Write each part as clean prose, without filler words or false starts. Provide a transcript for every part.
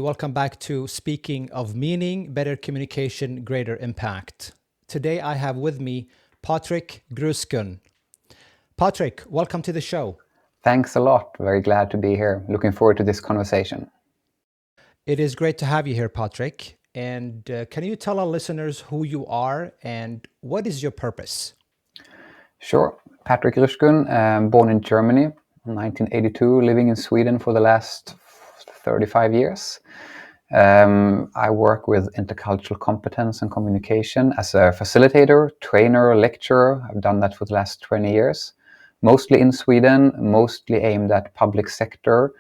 Welcome back to Speaking of Meaning, Better Communication, Greater Impact. Today I have with me Patrick Gruczkun. Patrick, welcome to the show. Thanks a lot. Very glad to be here. Looking forward to this conversation. It is great to have you here, Patrick. And can you tell our listeners who you are and what is your purpose? Sure. Patrick Gruczkun, born in Germany in 1982, living in Sweden for the last 35 years. I work with intercultural competence and communication as a facilitator, trainer, lecturer. I've done that for the last 20 years, mostly in Sweden, mostly aimed at public sector,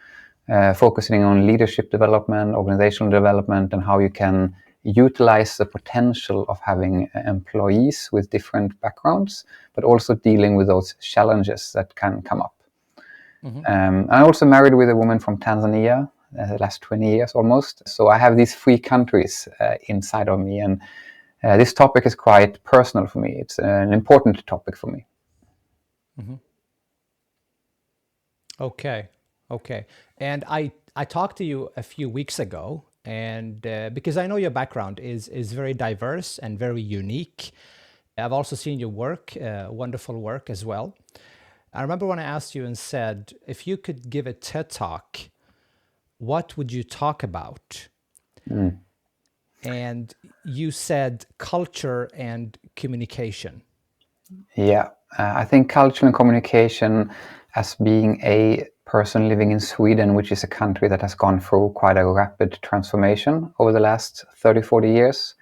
focusing on leadership development, organizational development, and how you can utilize the potential of having employees with different backgrounds, but also dealing with those challenges that can come up. I also married with a woman from Tanzania, the last 20 years almost. So I have these three countries inside of me, and this topic is quite personal for me. It's an important topic for me. Okay. And I talked to you a few weeks ago, and because I know your background is very diverse and very unique. I've also seen your work, wonderful work as well. I remember when I asked you and said, if you could give a TED Talk, what would you talk about? And you said culture and communication. Yeah, I think culture and communication, as being a person living in Sweden, which is a country that has gone through quite a rapid transformation over the last 30, 40 years.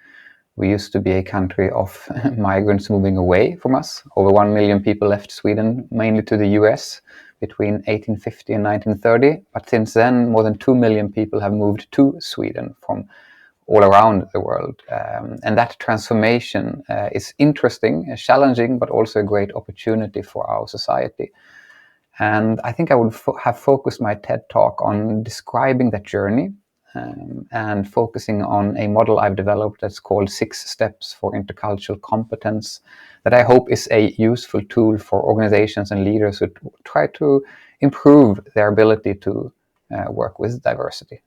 We used to be a country of migrants moving away from us. Over 1 million people left Sweden, mainly to the US, between 1850 and 1930. But since then, more than 2 million people have moved to Sweden from all around the world. And that transformation is interesting, challenging, but also a great opportunity for our society. And I think I would have focused my TED Talk on describing that journey and focusing on a model I've developed that's called 6 Steps for Intercultural Competence, that I hope is a useful tool for organizations and leaders who try to improve their ability to work with diversity.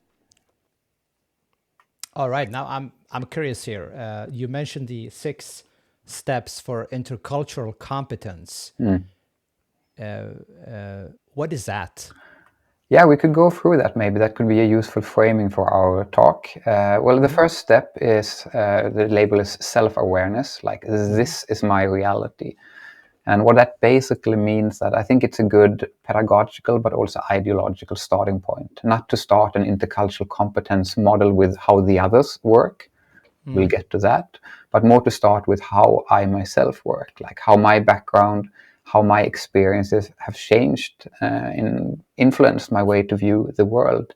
All right. Now I'm curious here. You mentioned the 6 steps for intercultural competence. What is that? Yeah, we could go through that. Maybe that could be a useful framing for our talk. Well, the first step is the label is self-awareness, like this is my reality. And what that basically means that I think it's a good pedagogical but also ideological starting point. Not to start an intercultural competence model with how the others work, we'll get to that, but more to start with how I myself work, like how my background, how my experiences have changed and influenced my way to view the world.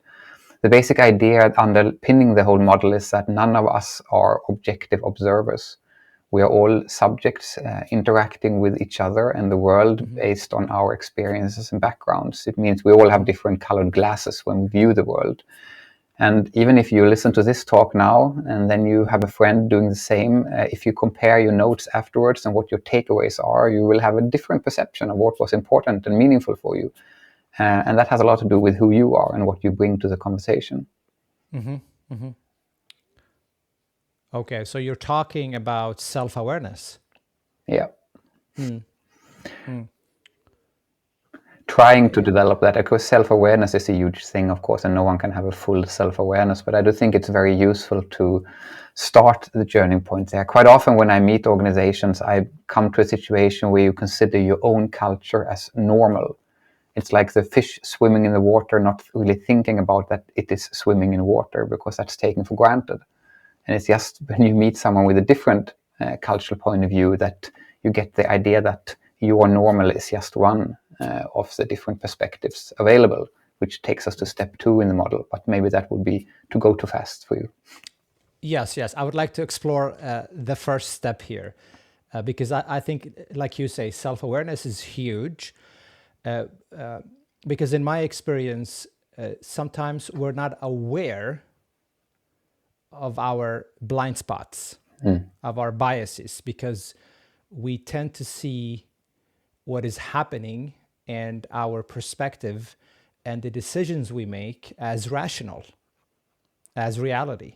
The basic idea underpinning the whole model is that none of us are objective observers. We are all subjects interacting with each other and the world based on our experiences and backgrounds. It means we all have different colored glasses when we view the world. And even if you listen to this talk now and then you have a friend doing the same, if you compare your notes afterwards and what your takeaways are, you will have a different perception of what was important and meaningful for you. And that has a lot to do with who you are and what you bring to the conversation. Okay, so you're talking about self-awareness. Yeah. Trying to develop that, because self-awareness is a huge thing, of course, and no one can have a full self-awareness, but I do think it's very useful to start the journey point there. Quite often when I meet organizations, I come to a situation where you consider your own culture as normal. It's like the fish swimming in the water, not really thinking about that it is swimming in water, because that's taken for granted. And it's just when you meet someone with a different cultural point of view that you get the idea that your normal is just one of the different perspectives available, which takes us to step 2 in the model. But maybe that would be to go too fast for you. Yes. I would like to explore the first step here, because I think, like you say, self-awareness is huge. Because in my experience, sometimes we're not aware of our blind spots, of our biases, because we tend to see what is happening and our perspective and the decisions we make as rational. as reality.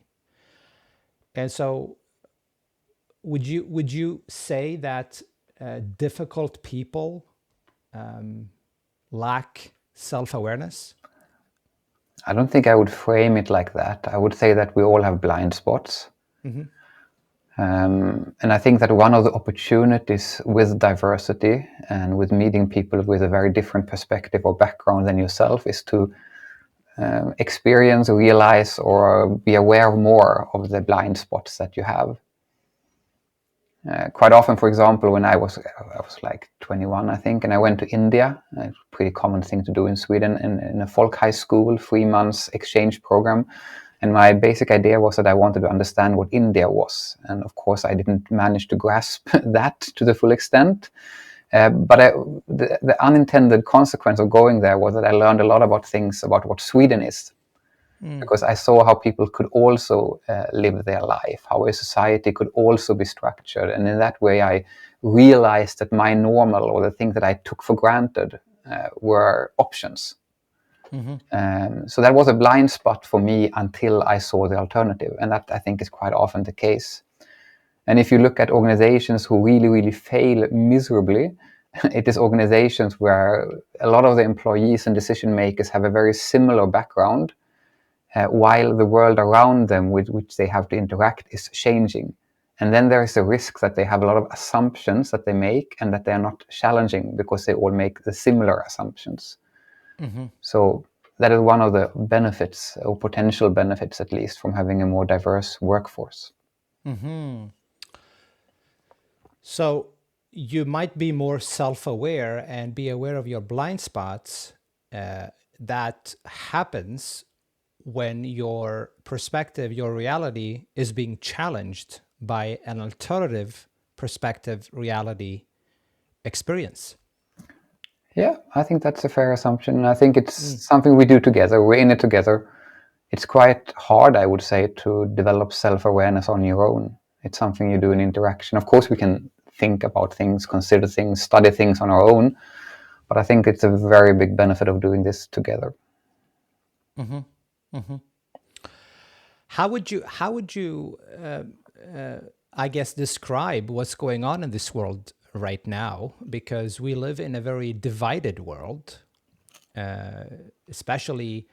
And so would you say that difficult people lack self-awareness? I don't think I would frame it like that. I would say that we all have blind spots. Mm-hmm. And I think that one of the opportunities with diversity and with meeting people with a very different perspective or background than yourself is to experience, realize, or be aware more of the blind spots that you have. Quite often, for example, when I was like 21, I think, and I went to India, a pretty common thing to do in Sweden, in a folk high school, 3 months exchange program. And my basic idea was that I wanted to understand what India was. And of course, I didn't manage to grasp that to the full extent. But the unintended consequence of going there was that I learned a lot about things about what Sweden is. Because I saw how people could also live their life, how a society could also be structured. And in that way, I realized that my normal, or the thing that I took for granted, were options. So that was a blind spot for me until I saw the alternative. And that, I think, is quite often the case. And if you look at organizations who really, really fail miserably, it is organizations where a lot of the employees and decision makers have a very similar background, while the world around them with which they have to interact is changing. And then there is a risk that they have a lot of assumptions that they make and that they are not challenging because they all make the similar assumptions. So that is one of the benefits, or potential benefits at least, from having a more diverse workforce. So you might be more self-aware and be aware of your blind spots. That happens when your perspective, your reality is being challenged by an alternative perspective, reality experience. Yeah, I think that's a fair assumption. And I think it's something we do together. We're in it together. It's quite hard, I would say, to develop self-awareness on your own. It's something you do in interaction. Of course, we can think about things, consider things, study things on our own. But I think it's a very big benefit of doing this together. How would you, I guess, describe what's going on in this world right now? Because we live in a very divided world, especially.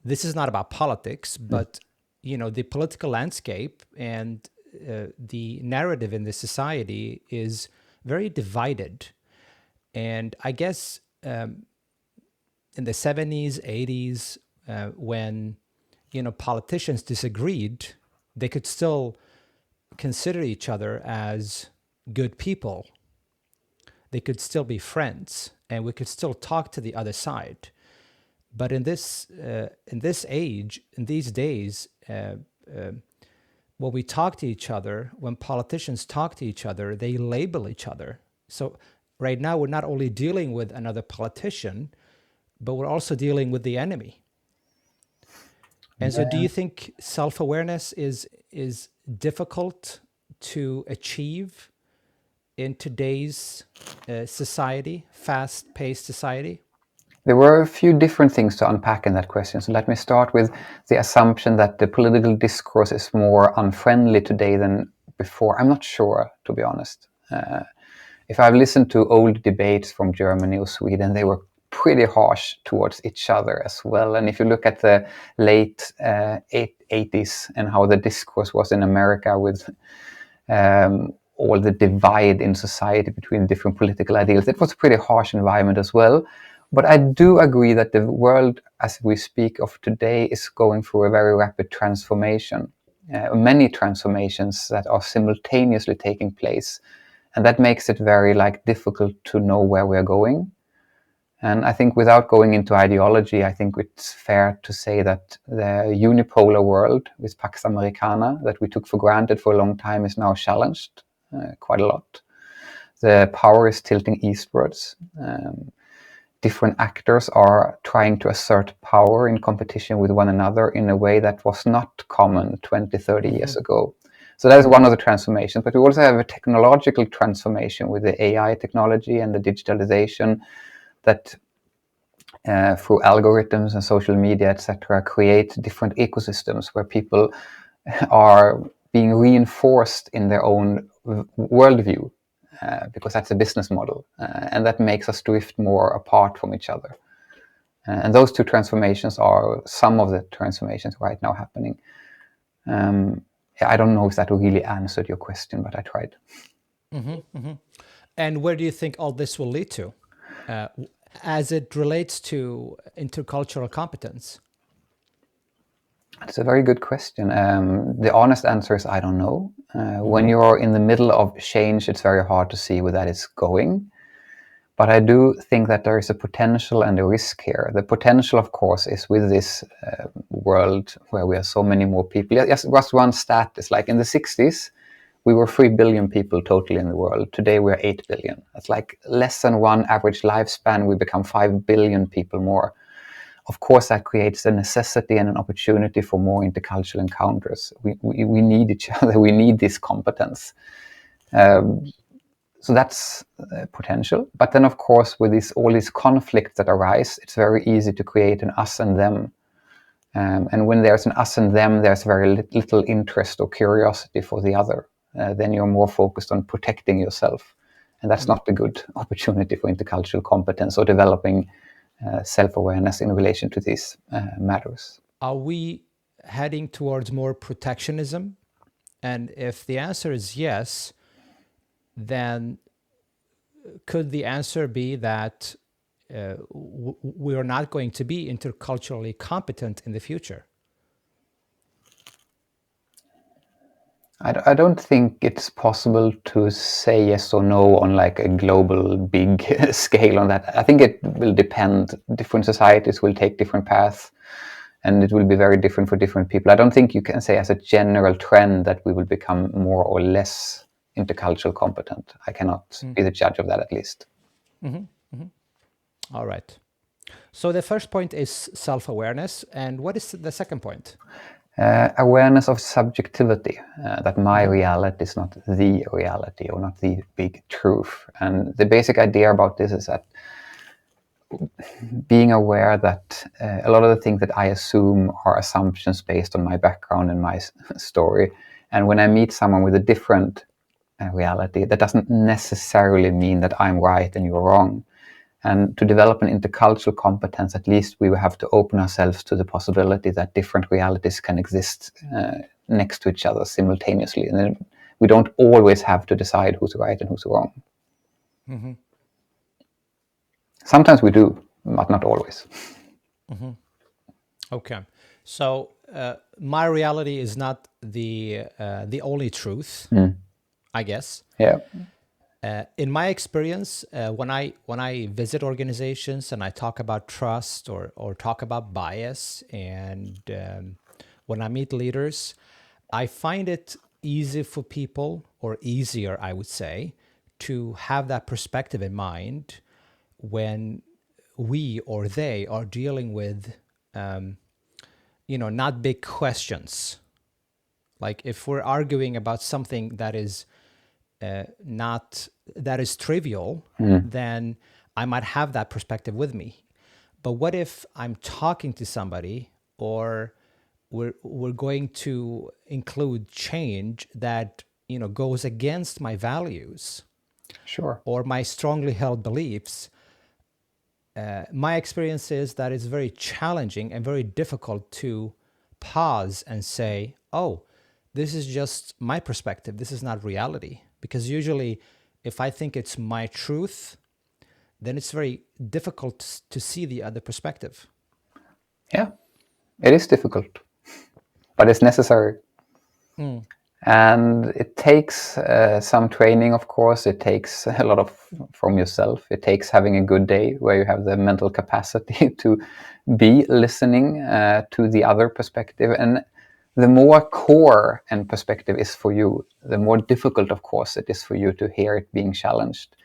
This is not about politics, but the political landscape and the narrative in the society is very divided. And I guess in the 70s, 80s, when politicians disagreed, they could still consider each other as good people. They could still be friends, and we could still talk to the other side. But in this age, in these days, when we talk to each other, when politicians talk to each other, they label each other. So right now, we're not only dealing with another politician, but we're also dealing with the enemy. And so do you think self-awareness is difficult to achieve in today's society, fast-paced society? There were a few different things to unpack in that question. So let me start with the assumption that the political discourse is more unfriendly today than before. I'm not sure, to be honest. If I've listened to old debates from Germany or Sweden, they were pretty harsh towards each other as well. And if you look at the late 80s and how the discourse was in America with all the divide in society between different political ideals, it was a pretty harsh environment as well. But I do agree that the world, as we speak of today, is going through a very rapid transformation. Many transformations that are simultaneously taking place. And that makes it very difficult to know where we're going. And I think without going into ideology, I think it's fair to say that the unipolar world with Pax Americana that we took for granted for a long time is now challenged quite a lot. The power is tilting eastwards. Different actors are trying to assert power in competition with one another in a way that was not common 20, 30 years ago. So that is one of the transformations. But we also have a technological transformation with the AI technology and the digitalization that through algorithms and social media, etc., create different ecosystems where people are being reinforced in their own worldview, because that's a business model, and that makes us drift more apart from each other. And those two transformations are some of the transformations right now happening. I don't know if that really answered your question, but I tried. And where do you think all this will lead to, as it relates to intercultural competence? It's a very good question. The honest answer is I don't know. When you're in the middle of change, it's very hard to see where that is going. But I do think that there is a potential and a risk here. The potential, of course, is with this world where we have so many more people. Yes, just one stat is like in the 60s, we were 3 billion people total in the world. Today we're 8 billion. That's like less than one average lifespan. We become 5 billion people more. Of course, that creates a necessity and an opportunity for more intercultural encounters. We need each other. We need this competence. So that's potential. But then, of course, with all these conflicts that arise, it's very easy to create an us and them. And when there's an us and them, there's very little interest or curiosity for the other. Then you're more focused on protecting yourself. And that's not a good opportunity for intercultural competence or developing self-awareness in relation to these matters. Are we heading towards more protectionism? And if the answer is yes, then could the answer be that we are not going to be interculturally competent in the future? I don't think it's possible to say yes or no on like a global big scale on that. I think it will depend. Different societies will take different paths, and it will be very different for different people. I don't think you can say as a general trend that we will become more or less intercultural competent. I cannot be the judge of that, at least. All right. So the first point is self-awareness. And what is the second point? Awareness of subjectivity, that my reality is not the reality or not the big truth. And the basic idea about this is that being aware that a lot of the things that I assume are assumptions based on my background and my story. And when I meet someone with a different reality, that doesn't necessarily mean that I'm right and you're wrong. And to develop an intercultural competence, at least we will have to open ourselves to the possibility that different realities can exist next to each other simultaneously. And then we don't always have to decide who's right and who's wrong. Sometimes we do, but not always. Okay. So my reality is not the only truth, I guess. Yeah. In my experience, when I visit organizations and I talk about trust or talk about bias, and when I meet leaders, I find it easy for people, or easier, I would say, to have that perspective in mind when we or they are dealing with, not big questions. Like if we're arguing about something that is that is trivial, then I might have that perspective with me. But what if I'm talking to somebody, or we're going to include change that goes against my values, Sure. or my strongly held beliefs? My experience is that it's very challenging and very difficult to pause and say, oh, this is just my perspective. This is not reality. Because usually, if I think it's my truth, then it's very difficult to see the other perspective. Yeah, it is difficult, but it's necessary. And it takes some training, of course. It takes a lot from yourself. It takes having a good day where you have the mental capacity to be listening to the other perspective. And the more core and perspective is for you, the more difficult, of course, it is for you to hear it being challenged.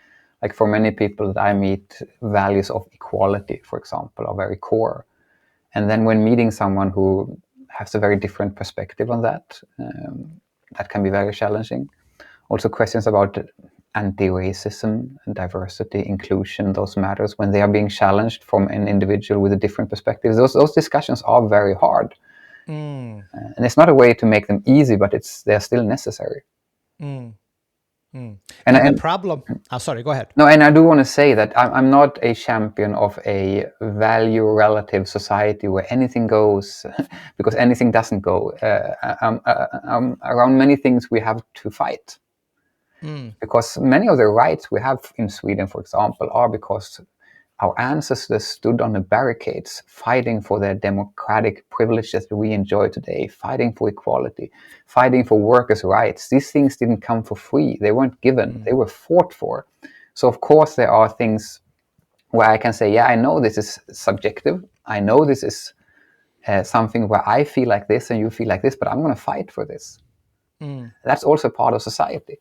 Like for many people that I meet, values of equality, for example, are very core. And then when meeting someone who has a very different perspective on that, that can be very challenging. Also questions about anti-racism, diversity, inclusion, those matters, when they are being challenged from an individual with a different perspective, those discussions are very hard. Mm. And it's not a way to make them easy, but they're still necessary. Mm. Mm. And, Yeah, the and problem. Oh, sorry, go ahead. no, and I do want to say that I'm not a champion of a value relative society where anything goes because anything doesn't go. Around many things we have to fight. Mm. Because many of the rights we have in Sweden, for example, are because our ancestors stood on the barricades fighting for their democratic privileges that we enjoy today, fighting for equality, fighting for workers' rights. These things didn't come for free. They weren't given. They were fought for. So, of course, there are things where I can say, yeah, I know this is subjective. I know this is something where I feel like this and you feel like this, but I'm going to fight for this. Mm. That's also part of society.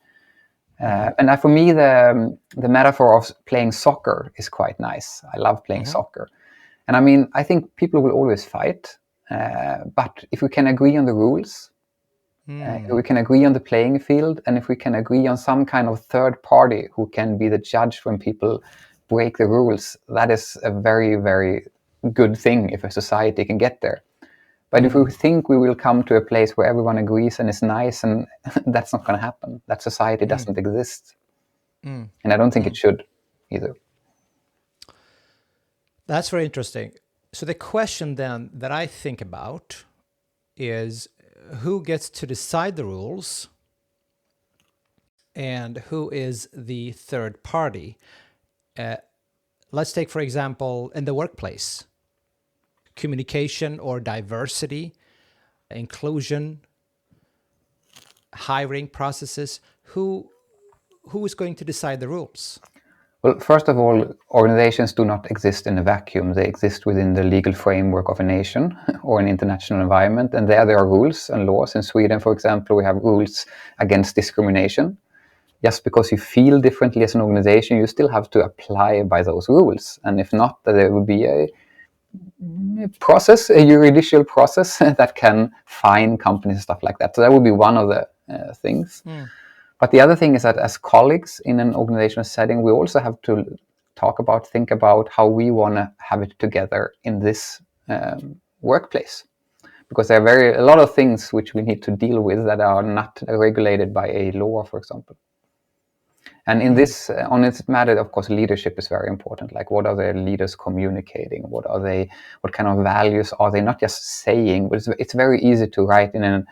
And for me, the metaphor of playing soccer is quite nice. I love playing soccer. And I mean, I think people will always fight. But if we can agree on the rules, if we can agree on the playing field, and if we can agree on some kind of third party who can be the judge when people break the rules, that is a very, very good thing if a society can get there. But if we think we will come to a place where everyone agrees and is nice, and that's not going to happen. That society doesn't exist. And I don't think it should either. That's very interesting. So the question then that I think about is who gets to decide the rules and who is the third party. Let's take, for example, in the workplace, communication or diversity, inclusion, hiring processes. Who is going to decide the rules? Well, first of all, organizations do not exist in a vacuum. They exist within the legal framework of a nation or an international environment. And there are rules and laws. In Sweden, for example, we have rules against discrimination. Just because you feel differently as an organization, you still have to apply by those rules. And if not, there will be a process, a judicial process that can fine companies and stuff like that. So that would be one of the things. But the other thing is that as colleagues in an organizational setting, we also have to think about how we want to have it together in this workplace. Because there are a lot of things which we need to deal with that are not regulated by a law, for example. And in this, on this matter, of course, leadership is very important. Like, what are the leaders communicating? What kind of values are they not just saying? But it's very easy to write in a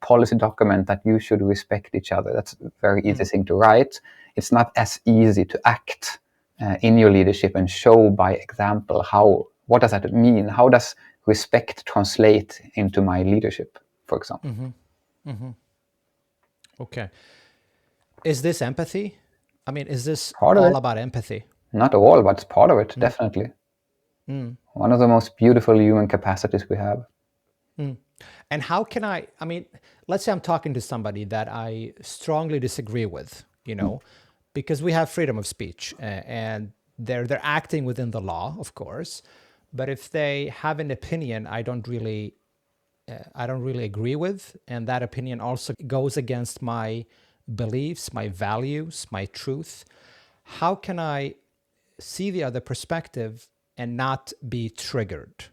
policy document that you should respect each other. That's a very easy thing to write. It's not as easy to act in your leadership and show by example what does that mean? How does respect translate into my leadership, for example? Okay. Is this empathy? I mean, is this Part of all it. about empathy? Not all, but it's part of it, definitely. One of the most beautiful human capacities we have. And how can I mean, let's say I'm talking to somebody that I strongly disagree with, because we have freedom of speech and they're acting within the law, of course. But if they have an opinion I don't really agree with, and that opinion also goes against my beliefs, my values, my truth, how can I see the other perspective and not be triggered?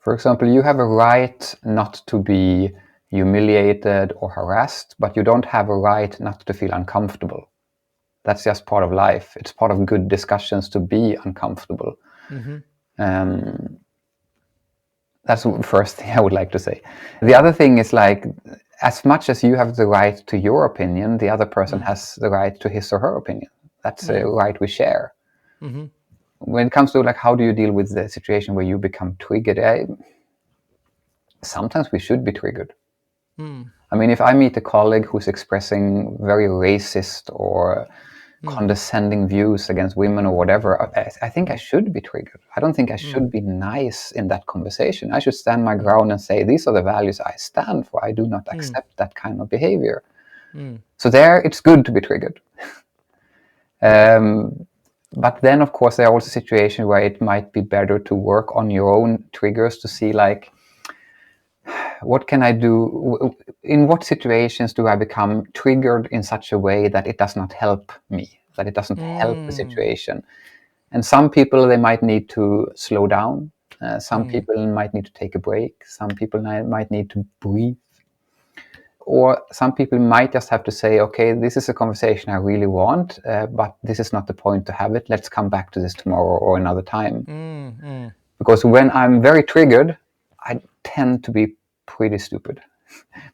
For example, you have a right not to be humiliated or harassed, but you don't have a right not to feel uncomfortable. That's just part of life. It's part of good discussions to be uncomfortable. That's the first thing I would like to say. The other thing is, as much as you have the right to your opinion, the other person has the right to his or her opinion. That's a right we share. When it comes to how do you deal with the situation where you become triggered, sometimes we should be triggered. I mean, if I meet a colleague who's expressing very racist or condescending views against women or whatever, I think I should be triggered. I don't think I should be nice in that conversation. I should stand my ground and say, these are the values I stand for. I do not accept that kind of behavior. So there, it's good to be triggered. But then, of course, there are also situations where it might be better to work on your own triggers to see, what can I do? In what situations do I become triggered in such a way that it does not help me, that it doesn't help the situation? And some people, they might need to slow down. Some people might need to take a break. Some people might need to breathe. Or some people might just have to say, okay, this is a conversation I really want, but this is not the point to have it. Let's come back to this tomorrow or another time. Because when I'm very triggered, I tend to be pretty stupid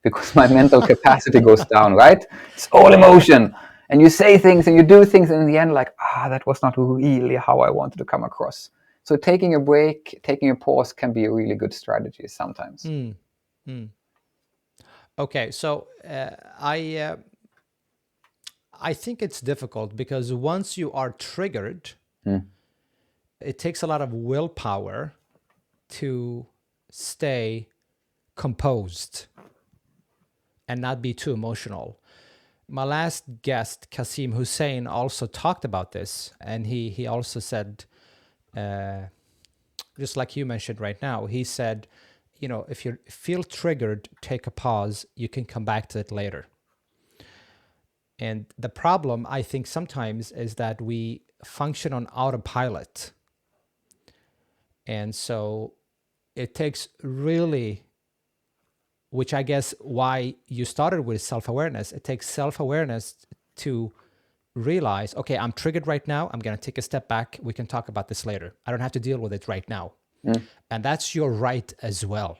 because my mental capacity goes down, right? It's all emotion. And you say things and you do things, and in the end, like, that was not really how I wanted to come across. So taking a break, taking a pause can be a really good strategy sometimes. Okay, so I think it's difficult because once you are triggered, it takes a lot of willpower to stay composed and not be too emotional. My last guest, Kasim Hussein, also talked about this, and he also said, just like you mentioned right now, he said, if you feel triggered, take a pause. You can come back to it later. And the problem, I think, sometimes is that we function on autopilot. And so it takes really, which I guess why you started with self-awareness, it takes self-awareness to realize, okay, I'm triggered right now. I'm going to take a step back. We can talk about this later. I don't have to deal with it right now. And that's your right as well.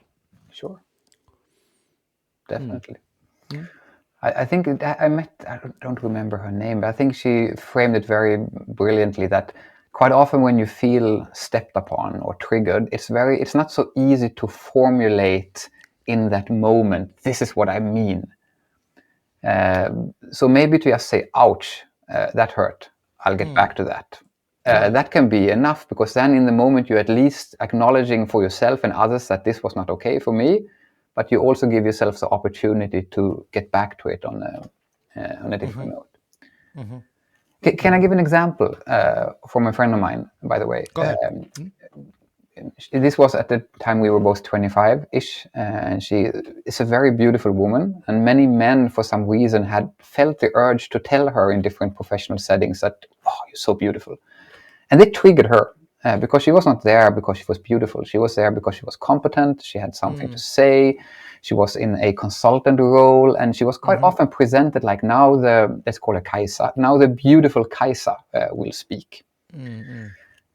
Sure. Definitely. I think I don't remember her name, but I think she framed it very brilliantly that quite often when you feel stepped upon or triggered, it's not so easy to formulate in that moment, this is what I mean. So maybe to just say, ouch, that hurt. I'll get back to that. That can be enough, because then in the moment you're at least acknowledging for yourself and others that this was not okay for me, but you also give yourself the opportunity to get back to it on a different note. Can I give an example from a friend of mine, by the way? Go ahead. This was at the time we were both 25-ish, and she is a very beautiful woman, and many men for some reason had felt the urge to tell her in different professional settings that, oh, you're so beautiful. And it triggered her because she was not there because she was beautiful. She was there because she was competent, she had something to say, she was in a consultant role, and she was quite often presented like, now let's call her Kaisa, now the beautiful Kaisa will speak.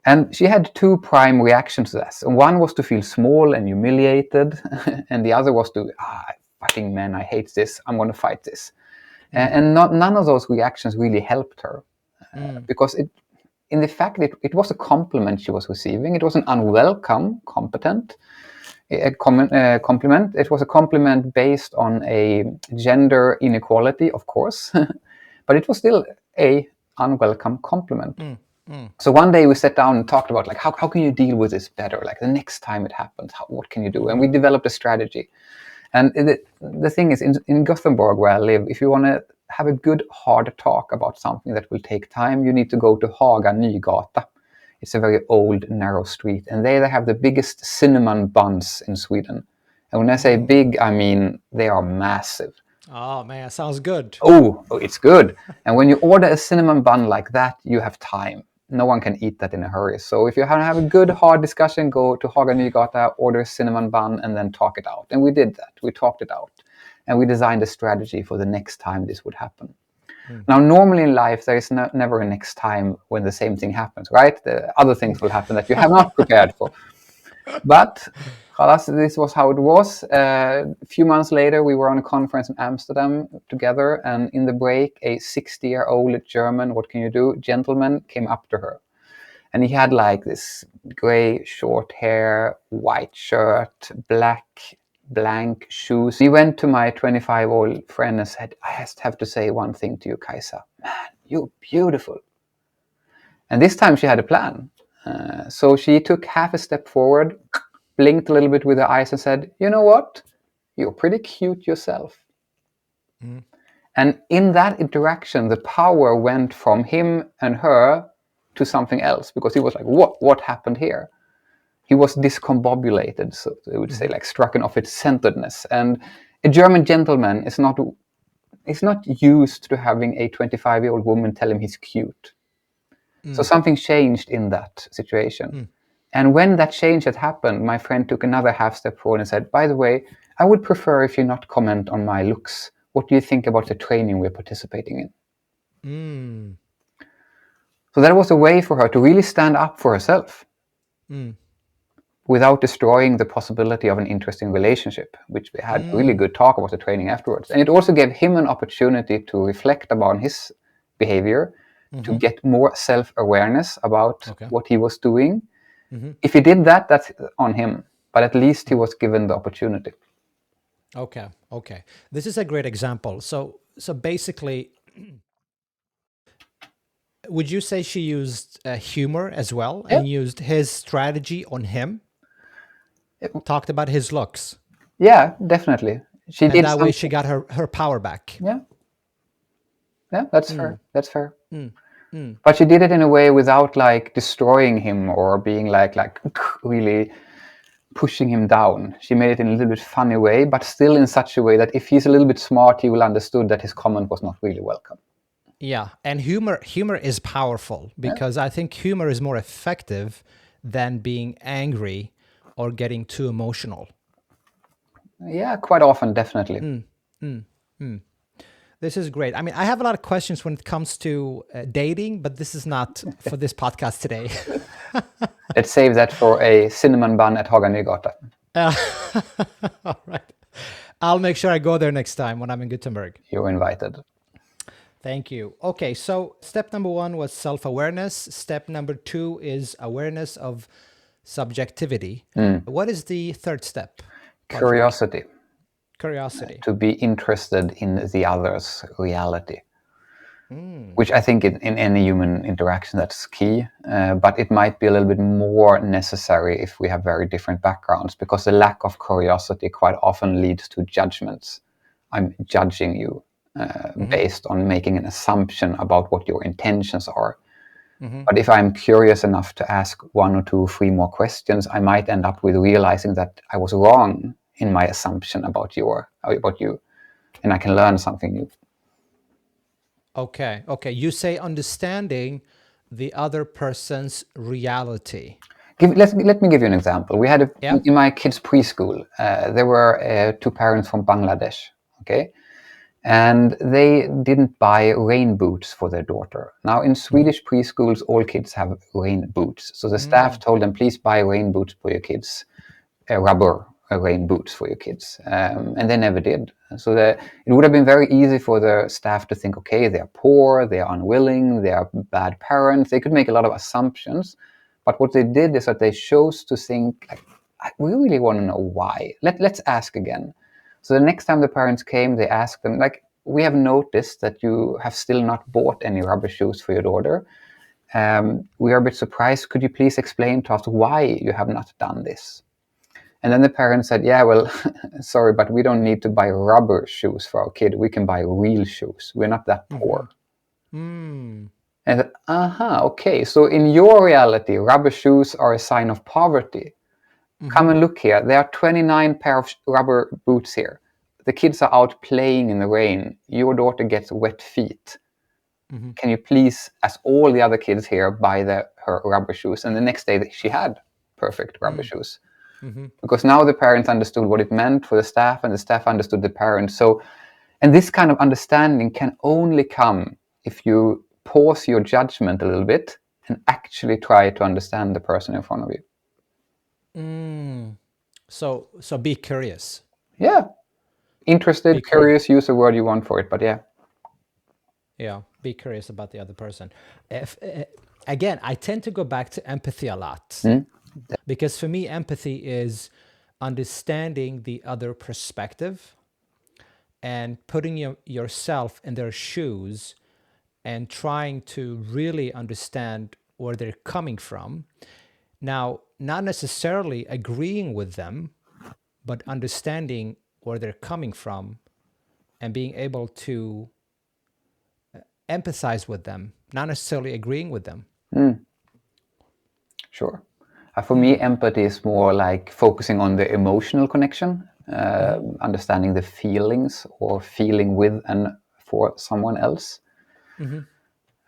And she had two prime reactions to this. One was to feel small and humiliated, and the other was to, fucking men, I hate this, I'm going to fight this. And none of those reactions really helped her, because in the fact it was a compliment she was receiving. It was an unwelcome compliment. It was a compliment based on a gender inequality, of course, but it was still a unwelcome compliment. So one day we sat down and talked about, like, how can you deal with this better? Like, the next time it happens, what can you do? And we developed a strategy. And the thing is, in Gothenburg, where I live, if you want to have a good hard talk about something that will take time, you need to go to Haga Nygata. It's a very old, narrow street, and they have the biggest cinnamon buns in Sweden. And when I say big, I mean they are massive. Oh man, sounds good. Oh, it's good. And when you order a cinnamon bun like that, you have time. No one can eat that in a hurry. So if you want to have a good, hard discussion, go to Haga Nygata, order a cinnamon bun, and then talk it out. And we did that. We talked it out. And we designed a strategy for the next time this would happen. Now, normally in life, there is never a next time when the same thing happens, right? The other things will happen that you have not prepared for. But this was how it was. A few months later, we were on a conference in Amsterdam together, and in the break, a 60-year-old German, what can you do, gentleman came up to her. And he had like this gray short hair, white shirt, black blank shoes. He went to my 25-year-old friend and said, I just have to say one thing to you, Kaisa. Man, you're beautiful. And this time she had a plan. So she took half a step forward, blinked a little bit with her eyes and said, you know what? You're pretty cute yourself. And in that interaction, the power went from him and her to something else, because he was like, what happened here? he was discombobulated, so they would say, like stricken off its centeredness. And a German gentleman is not used to having a 25-year-old woman tell him he's cute. So something changed in that situation. And when that change had happened, my friend took another half step forward and said, by the way, I would prefer if you not comment on my looks. What do you think about the training we're participating in? So that was a way for her to really stand up for herself without destroying the possibility of an interesting relationship, which we had a really good talk about the training afterwards. And it also gave him an opportunity to reflect about his behavior, to get more self-awareness about what he was doing. If he did that, that's on him. But at least he was given the opportunity. Okay. This is a great example. So basically, would you say she used humor as well and used his strategy on him? Talked about his looks. Yeah, definitely. And that way she got her power back. Yeah, that's fair. That's fair. But she did it in a way without like destroying him or being like really pushing him down. She made it in a little bit funny way, but still in such a way that if he's a little bit smart, he will understood that his comment was not really welcome. Yeah, and humor is powerful because I think humor is more effective than being angry or getting too emotional. Yeah, quite often, definitely. This is great. I mean, I have a lot of questions when it comes to dating, but this is not for this podcast today. Let's save that for a cinnamon bun at Haga Nygata. All right. I'll make sure I go there next time when I'm in Gothenburg. You're invited. Thank you. Okay, so step number 1 was self-awareness. Step number 2 is awareness of subjectivity. What is the third step? Curiosity. Curiosity. To be interested in the other's reality. Which I think in any human interaction that's key, but it might be a little bit more necessary if we have very different backgrounds, because the lack of curiosity quite often leads to judgments. I'm judging you based on making an assumption about what your intentions are. But if I'm curious enough to ask 1 or 2, 3 more questions, I might end up with realizing that I was wrong in my assumption about you, and I can learn something new. Okay. You say understanding the other person's reality. Let me give you an example. We had in my kids' preschool, there were 2 parents from Bangladesh, okay? And they didn't buy rain boots for their daughter. Now, in Swedish preschools, all kids have rain boots. So the staff told them, please buy rain boots for your kids, rubber rain boots for your kids. And they never did. So it would have been very easy for the staff to think, okay, they're poor, they're unwilling, they're bad parents. They could make a lot of assumptions. But what they did is that they chose to think, like, we really want to know why. Let's ask again. So the next time the parents came, they asked them, like, we have noticed that you have still not bought any rubber shoes for your daughter. We are a bit surprised. Could you please explain to us why you have not done this? And then the parents said, yeah, well, sorry, but we don't need to buy rubber shoes for our kid. We can buy real shoes. We're not that poor. And I said, okay. So in your reality, rubber shoes are a sign of poverty. Come and look here. There are 29 pair of rubber boots here. The kids are out playing in the rain. Your daughter gets wet feet. Can you please, as all the other kids here, buy her rubber shoes? And the next day she had perfect rubber shoes. Because now the parents understood what it meant for the staff, and the staff understood the parents. So, and this kind of understanding can only come if you pause your judgment a little bit and actually try to understand the person in front of you. So be curious. Yeah. Interested, curious, use the word you want for it, but yeah. Yeah, be curious about the other person. Again, I tend to go back to empathy a lot. Because for me, empathy is understanding the other perspective and putting yourself in their shoes and trying to really understand where they're coming from. Now, not necessarily agreeing with them, but understanding where they're coming from and being able to empathize with them, not necessarily agreeing with them. Sure. For me, empathy is more like focusing on the emotional connection, understanding the feelings or feeling with and for someone else.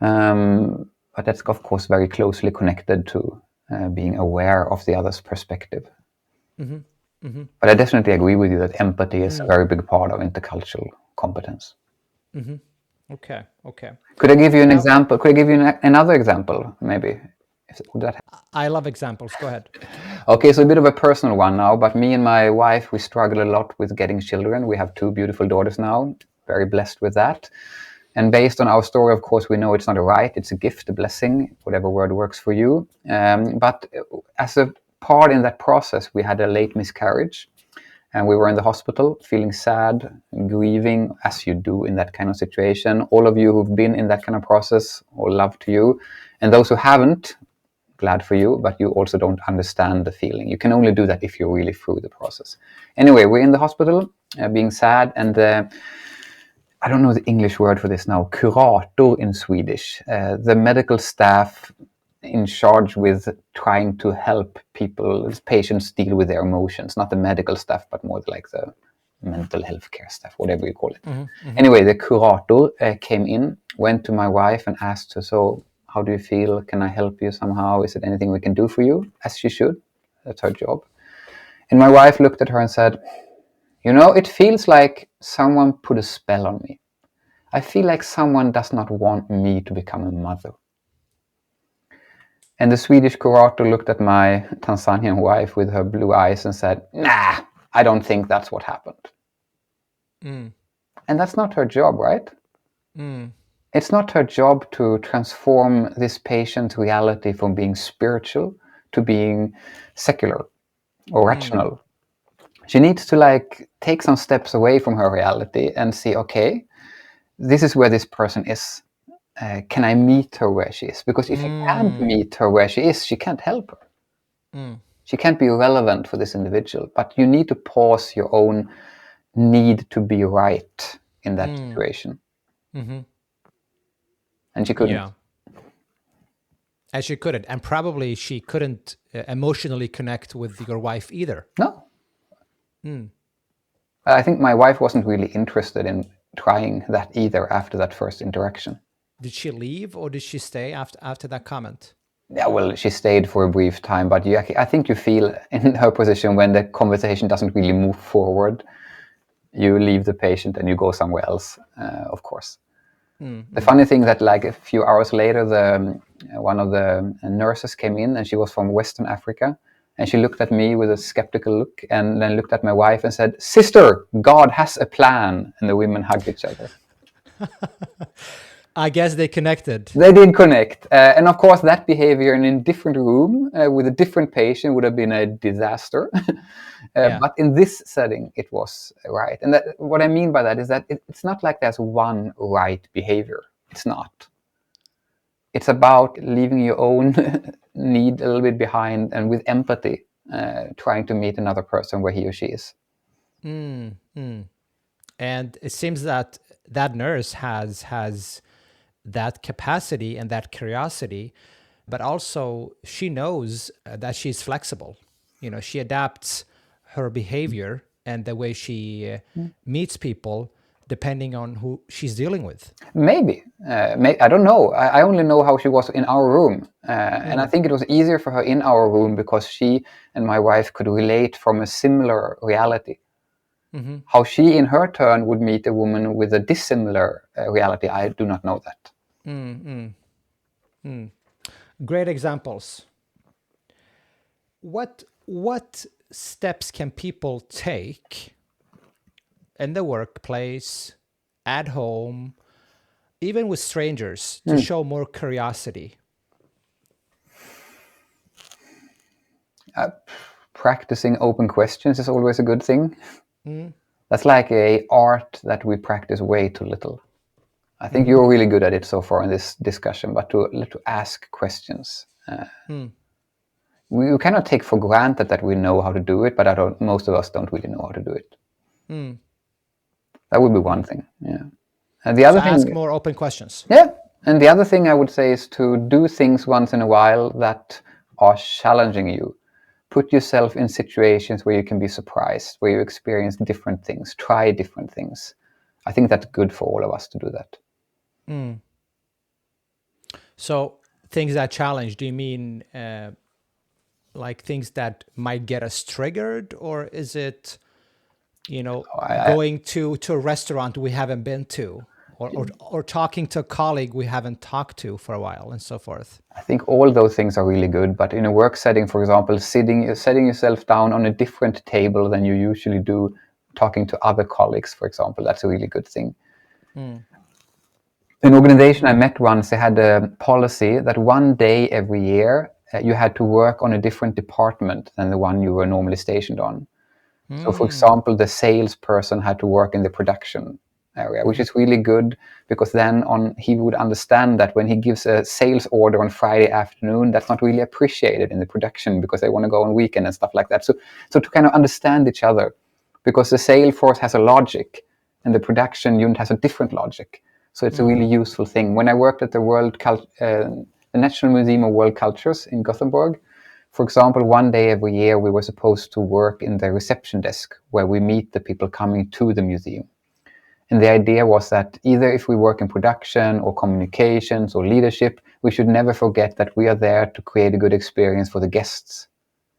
But that's, of course, very closely connected to being aware of the other's perspective. But I definitely agree with you that empathy is a very big part of intercultural competence. Okay. Could I give you an Now, example? Could I give you another example, maybe? Would that I love examples. Go ahead. Okay, so a bit of a personal one now, but me and my wife, we struggle a lot with getting children. We have 2 beautiful daughters now, very blessed with that. And based on our story, of course, we know it's not a right, it's a gift, a blessing, whatever word works for you. But as a part in that process, we had a late miscarriage. And we were in the hospital, feeling sad, grieving, as you do in that kind of situation. All of you who've been in that kind of process, all love to you. And those who haven't, glad for you, but you also don't understand the feeling. You can only do that if you're really through the process. Anyway, we're in the hospital, being sad, and I don't know the English word for this now, kurator in Swedish, the medical staff in charge with trying to help people, patients deal with their emotions, not the medical staff, but more like the mental health care staff, whatever you call it. Anyway, the curator came in, went to my wife and asked her, so how do you feel? Can I help you somehow? Is it anything we can do for you? As she should. That's her job. And my wife looked at her and said, it feels like someone put a spell on me. I feel like someone does not want me to become a mother. And the Swedish curator looked at my Tanzanian wife with her blue eyes and said, nah, I don't think that's what happened. And that's not her job, right? It's not her job to transform this patient's reality from being spiritual to being secular or rational. She needs to take some steps away from her reality and see, okay, this is where this person is. Can I meet her where she is? Because if you can't meet her where she is, she can't help her. She can't be relevant for this individual. But you need to pause your own need to be right in that situation. And she couldn't. Yeah. And she couldn't. And probably she couldn't emotionally connect with your wife either. No. I think my wife wasn't really interested in trying that either after that first interaction. Did she leave or did she stay after that comment? Yeah, well, she stayed for a brief time, but I think you feel in her position when the conversation doesn't really move forward, you leave the patient and you go somewhere else, of course. The funny thing that a few hours later, one of the nurses came in and she was from Western Africa. And she looked at me with a skeptical look and then looked at my wife and said, "Sister, God has a plan." And the women hugged each other. I guess they connected. They did connect. And of course, that behavior in a different room with a different patient would have been a disaster. But in this setting, it was right. And what I mean by that is that it's not like there's one right behavior. It's not. It's about leaving your own need a little bit behind and with empathy, trying to meet another person where he or she is. And it seems that that nurse has that capacity and that curiosity, but also she knows that she's flexible. She adapts her behavior and the way she meets people depending on who she's dealing with. Maybe. I don't know. I only know how she was in our room. And I think it was easier for her in our room because she and my wife could relate from a similar reality. How she, in her turn, would meet a woman with a dissimilar reality, I do not know that. Great examples. What steps can people take in the workplace, at home, even with strangers, to show more curiosity? Practicing open questions is always a good thing. That's like an art that we practice way too little. I think you're really good at it so far in this discussion, but to ask questions. We cannot take for granted that we know how to do it, but most of us don't really know how to do it. That would be one thing. Yeah. And the other thing, ask more open questions. Yeah. And the other thing I would say is to do things once in a while that are challenging you. put yourself in situations where you can be surprised, where you experience different things, try different things. I think that's good for all of us to do that. So things that challenge, do you mean like things that might get us triggered, or is it, I, going to a restaurant we haven't been to, or talking to a colleague we haven't talked to for a while, and so forth? I think all those things are really good, but in a work setting, for example, setting yourself down on a different table than you usually do, talking to other colleagues, for example, that's a really good thing. An organization I met once, they had a policy that one day every year you had to work on a different department than the one you were normally stationed on. So, for example, the salesperson had to work in the production area, which is really good because then he would understand that when he gives a sales order on Friday afternoon, that's not really appreciated in the production because they want to go on weekend and stuff like that. So to kind of understand each other, because the sales force has a logic and the production unit has a different logic. So it's a really useful thing. When I worked at the National Museum of World Cultures in Gothenburg, for example, one day every year we were supposed to work in the reception desk where we meet the people coming to the museum. And the idea was that either if we work in production or communications or leadership, we should never forget that we are there to create a good experience for the guests.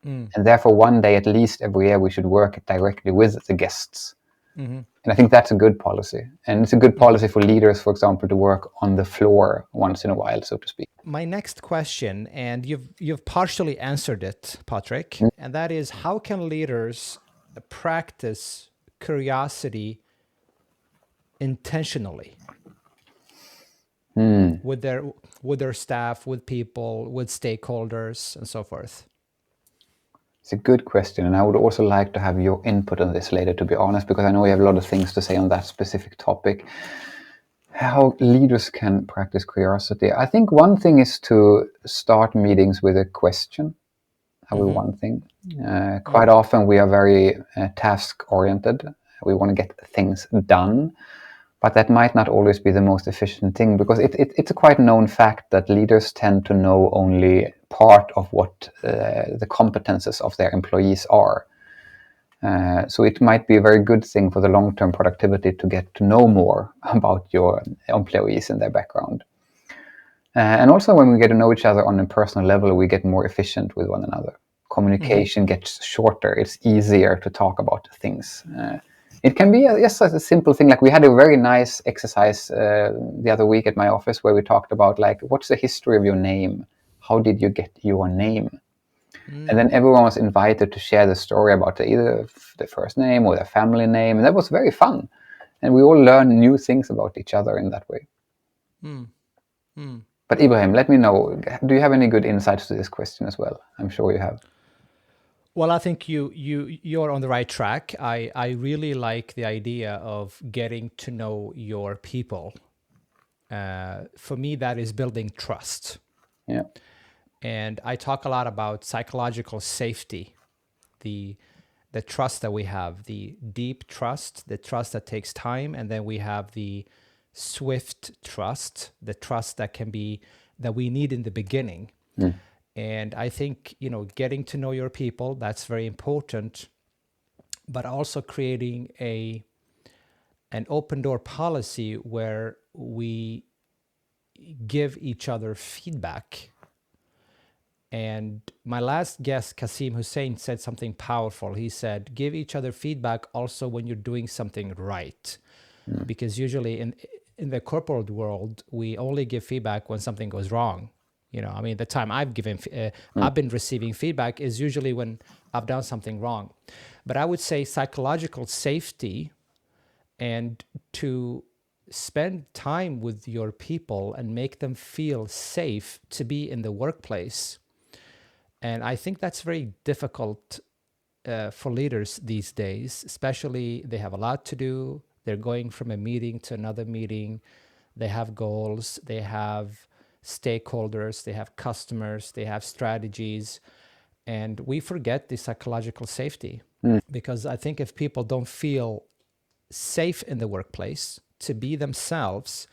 And therefore, one day at least every year, we should work directly with the guests. And I think that's a good policy. And it's a good policy for leaders, for example, to work on the floor once in a while, so to speak. My next question, and you've partially answered it, Patrick, and that is, how can leaders practice curiosity intentionally with their staff, with people, with stakeholders, and so forth? It's a good question, and I would also like to have your input on this later, to be honest, because I know you have a lot of things to say on that specific topic. How leaders can practice curiosity. I think one thing is to start meetings with a question. That would be one thing. Quite often we are very task-oriented. We want to get things done, but that might not always be the most efficient thing, because it's a quite known fact that leaders tend to know only part of what the competences of their employees are. So it might be a very good thing for the long-term productivity to get to know more about your employees and their background. And also when we get to know each other on a personal level, we get more efficient with one another. Communication gets shorter. It's easier to talk about things. It can be just a simple thing. Like we had a very nice exercise the other week at my office where we talked about, like, what's the history of your name? How did you get your name? And then everyone was invited to share the story about either the first name or their family name. And that was very fun. And we all learned new things about each other in that way. But Ibrahim, let me know, do you have any good insights to this question as well? I'm sure you have. Well, I think you're on the right track. I really like the idea of getting to know your people. For me, that is building trust. Yeah. And I talk a lot about psychological safety, the trust that we have, the deep trust, the trust that takes time, and then we have the swift trust, the trust that we need in the beginning. And I think, getting to know your people, that's very important, but also creating an open door policy where we give each other feedback. And my last guest, Kasim Hussein, said something powerful. He said, give each other feedback also when you're doing something right. Because usually in the corporate world, we only give feedback when something goes wrong. The time I've been receiving feedback is usually when I've done something wrong. But I would say psychological safety, and to spend time with your people and make them feel safe to be in the workplace. And I think that's very difficult for leaders these days, especially they have a lot to do. They're going from a meeting to another meeting. They have goals. They have stakeholders. They have customers. They have strategies. And we forget the psychological safety, because I think if people don't feel safe in the workplace to be themselves,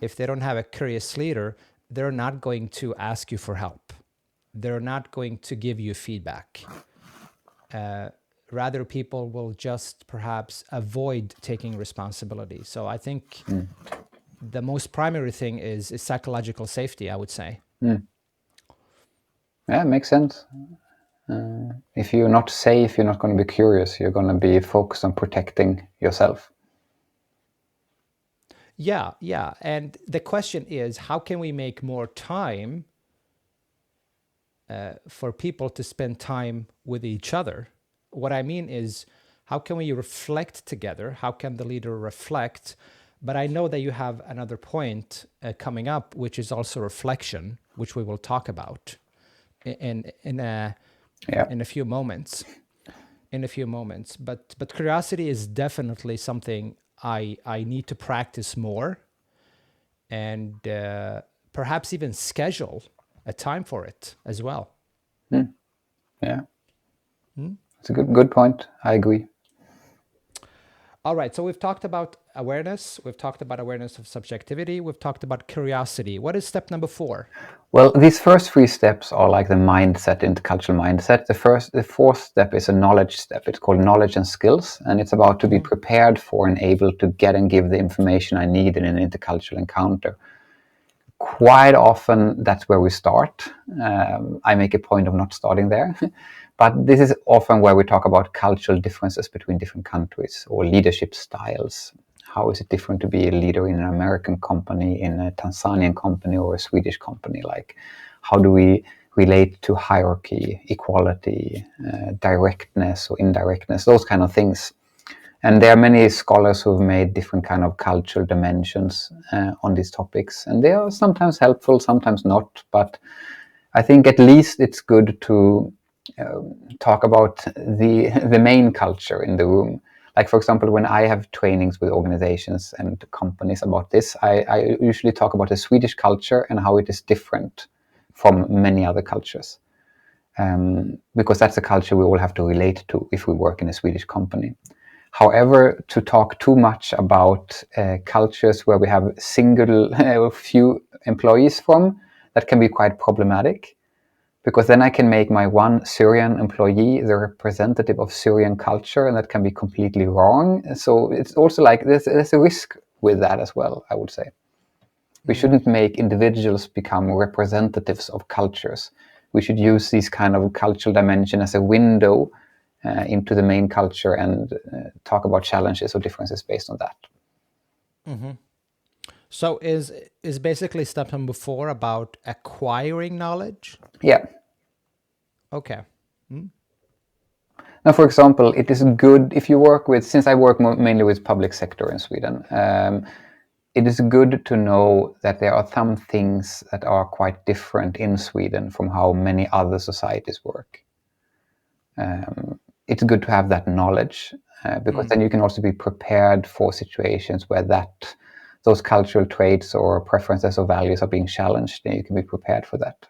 if they don't have a curious leader, they're not going to ask you for help. they're not going to give you feedback. Rather, people will just perhaps avoid taking responsibility. So I think the most primary thing is psychological safety, I would say. Yeah, makes sense. If you're not safe, you're not going to be curious. You're going to be focused on protecting yourself. Yeah, yeah. And the question is, how can we make more time for people to spend time with each other? What I mean is, how can we reflect together? How can the leader reflect? But I know that you have another point coming up, which is also reflection, which we will talk about in a few moments. In a few moments, but curiosity is definitely something I need to practice more, and perhaps even schedule a time for it as well. Yeah, it's a good point. I agree. All right, so we've talked about awareness, we've talked about awareness of subjectivity, we've talked about curiosity. What is step number 4? Well, these first 3 steps are like the mindset, intercultural mindset. The fourth step is a knowledge step. It's called knowledge and skills, and it's about to be prepared for and able to get and give the information I need in an intercultural encounter. Quite often, that's where we start. I make a point of not starting there, but this is often where we talk about cultural differences between different countries or leadership styles. How is it different to be a leader in an American company, in a Tanzanian company, or a Swedish company? Like, how do we relate to hierarchy, equality, directness or indirectness, those kind of things. And there are many scholars who have made different kind of cultural dimensions on these topics, and they are sometimes helpful, sometimes not. But I think at least it's good to talk about the main culture in the room. Like, for example, when I have trainings with organizations and companies about this, I usually talk about the Swedish culture and how it is different from many other cultures. Because that's a culture we all have to relate to if we work in a Swedish company. However, to talk too much about cultures where we have few employees from, that can be quite problematic, because then I can make my one Syrian employee the representative of Syrian culture, and that can be completely wrong. So it's also like there's a risk with that as well, I would say. We shouldn't make individuals become representatives of cultures. We should use this kind of cultural dimension as a window into the main culture and talk about challenges or differences based on that. So is basically step number 4 about acquiring knowledge? Yeah. Okay. Now, for example, it is good if you work with, since I work mainly with public sector in Sweden, it is good to know that there are some things that are quite different in Sweden from how many other societies work. It's good to have that knowledge because then you can also be prepared for situations where those cultural traits or preferences or values are being challenged, and you can be prepared for that.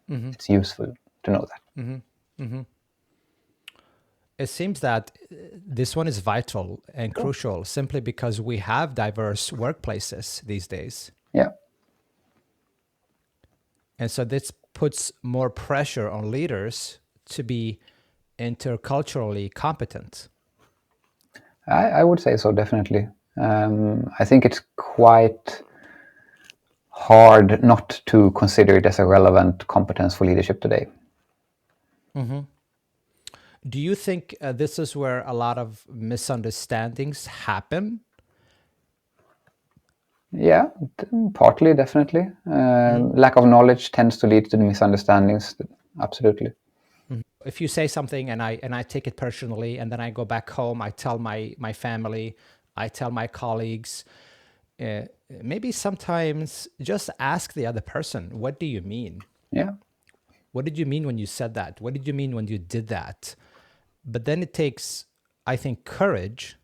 It's useful to know that. It seems that this one is vital and crucial simply because we have diverse workplaces these days. Yeah. And so this puts more pressure on leaders to be interculturally competent. I would say so, definitely. I think it's quite hard not to consider it as a relevant competence for leadership today. Do you think this is where a lot of misunderstandings happen? Yeah, partly, definitely. Lack of knowledge tends to lead to misunderstandings. Absolutely. If you say something and I take it personally, and then I go back home, I tell my family, I tell my colleagues, maybe sometimes just ask the other person, what do you mean? Yeah. What did you mean when you said that? What did you mean when you did that? But then it takes, I think, courage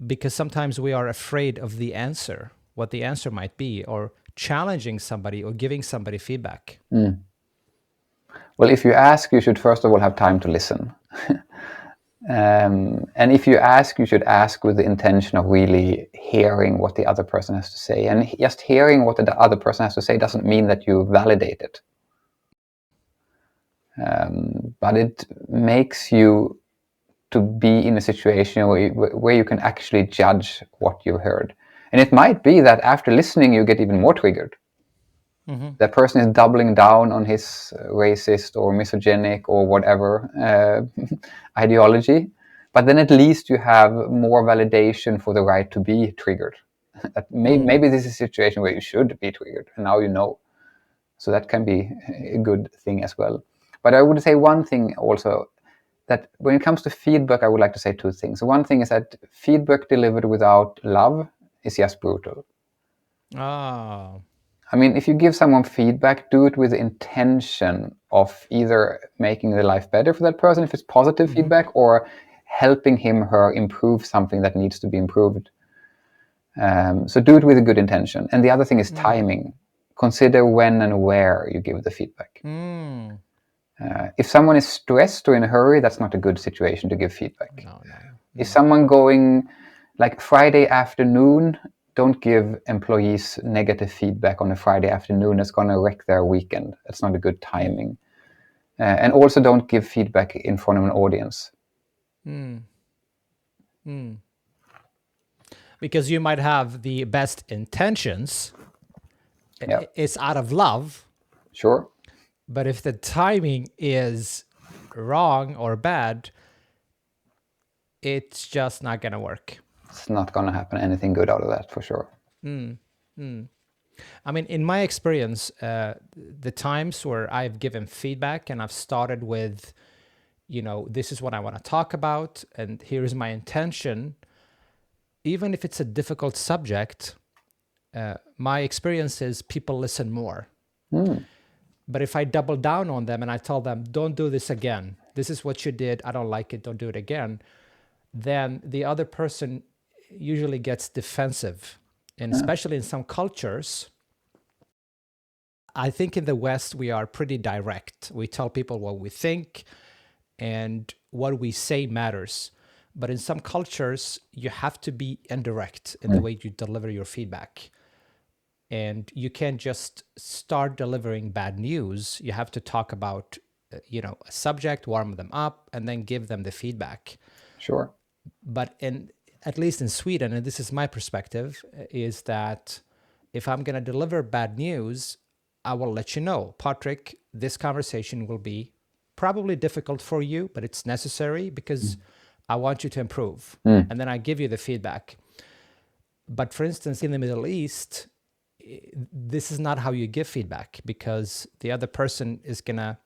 because sometimes we are afraid of the answer, what the answer might be, or challenging somebody or giving somebody feedback. Well, if you ask, you should first of all have time to listen. And if you ask, you should ask with the intention of really hearing what the other person has to say. And just hearing what the other person has to say doesn't mean that you validate it. But it makes you to be in a situation where you can actually judge what you heard. And it might be that after listening, you get even more triggered. That person is doubling down on his racist or misogynic or whatever ideology. But then at least you have more validation for the right to be triggered. That maybe this is a situation where you should be triggered, and now you know. So that can be a good thing as well. But I would say one thing also, that when it comes to feedback, I would like to say two things. One thing is that feedback delivered without love is just brutal. Oh. I mean, if you give someone feedback, do it with the intention of either making the life better for that person, if it's positive feedback, or helping him or her improve something that needs to be improved. So do it with a good intention. And the other thing is timing. Consider when and where you give the feedback. If someone is stressed or in a hurry, that's not a good situation to give feedback. No. If someone going like Friday afternoon, don't give employees negative feedback on a Friday afternoon. It's going to wreck their weekend. That's not a good timing. And also don't give feedback in front of an audience. Because you might have the best intentions. Yeah. It's out of love. Sure. But if the timing is wrong or bad, it's just not going to work. It's not going to happen anything good out of that, for sure. I mean, in my experience, the times where I've given feedback and I've started with, this is what I want to talk about, and here is my intention, even if it's a difficult subject, my experience is people listen more. But if I double down on them and I tell them, don't do this again, this is what you did, I don't like it, don't do it again, then the other person usually gets defensive. And especially in some cultures, I think in the West, we are pretty direct. We tell people what we think, and what we say matters. But in some cultures, you have to be indirect in the way you deliver your feedback. And you can't just start delivering bad news. You have to talk about, a subject, warm them up, and then give them the feedback. Sure. But at least in Sweden, and this is my perspective, is that if I'm going to deliver bad news, I will let you know, Patrick, this conversation will be probably difficult for you, but it's necessary because I want you to improve. And then I give you the feedback. But for instance, in the Middle East, this is not how you give feedback, because the other person is going to,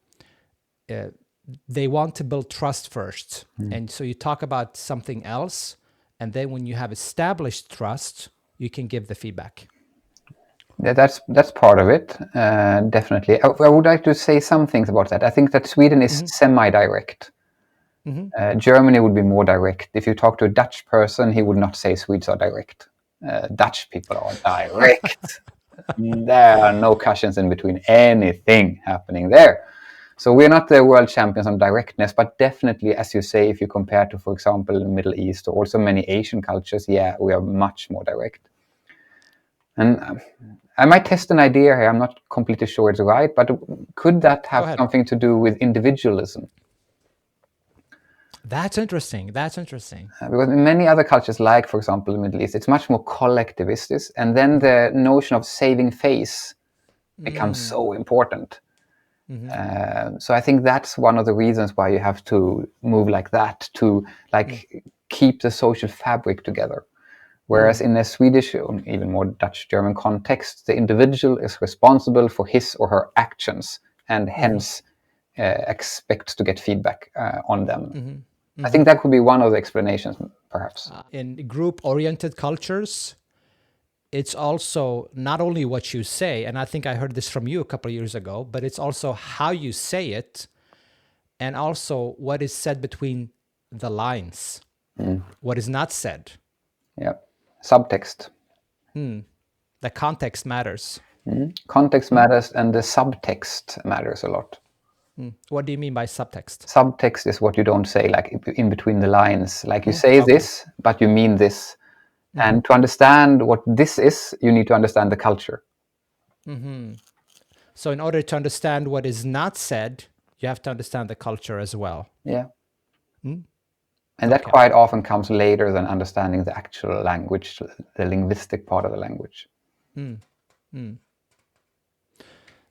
they want to build trust first. And so you talk about something else, and then when you have established trust, you can give the feedback. Yeah, that's part of it, definitely. I would like to say some things about that. I think that Sweden is semi-direct. Germany would be more direct. If you talk to a Dutch person, he would not say Swedes are direct. Dutch people are direct. There are no cushions in between anything happening there. So we're not the world champions on directness, but definitely, as you say, if you compare to, for example, the Middle East or also many Asian cultures, yeah, we are much more direct. And I might test an idea here. I'm not completely sure it's right, but could that have something to do with individualism? That's interesting. Because in many other cultures, like, for example, the Middle East, it's much more collectivist. And then the notion of saving face becomes so important. So I think that's one of the reasons why you have to move like that, to keep the social fabric together. Whereas in a Swedish, or even more Dutch-German context, the individual is responsible for his or her actions, and hence expects to get feedback on them. I think that could be one of the explanations, perhaps. In group-oriented cultures, it's also not only what you say, and I think I heard this from you a couple of years ago, but it's also how you say it, and also what is said between the lines, what is not said. Yeah, subtext. The context matters. Context matters, and the subtext matters a lot. What do you mean by subtext? Subtext is what you don't say, like in between the lines. Like you say Okay. this, but you mean this. And to understand what this is, you need to understand the culture. So in order to understand what is not said, you have to understand the culture as well. Yeah. And that Okay. quite often comes later than understanding the actual language, the linguistic part of the language.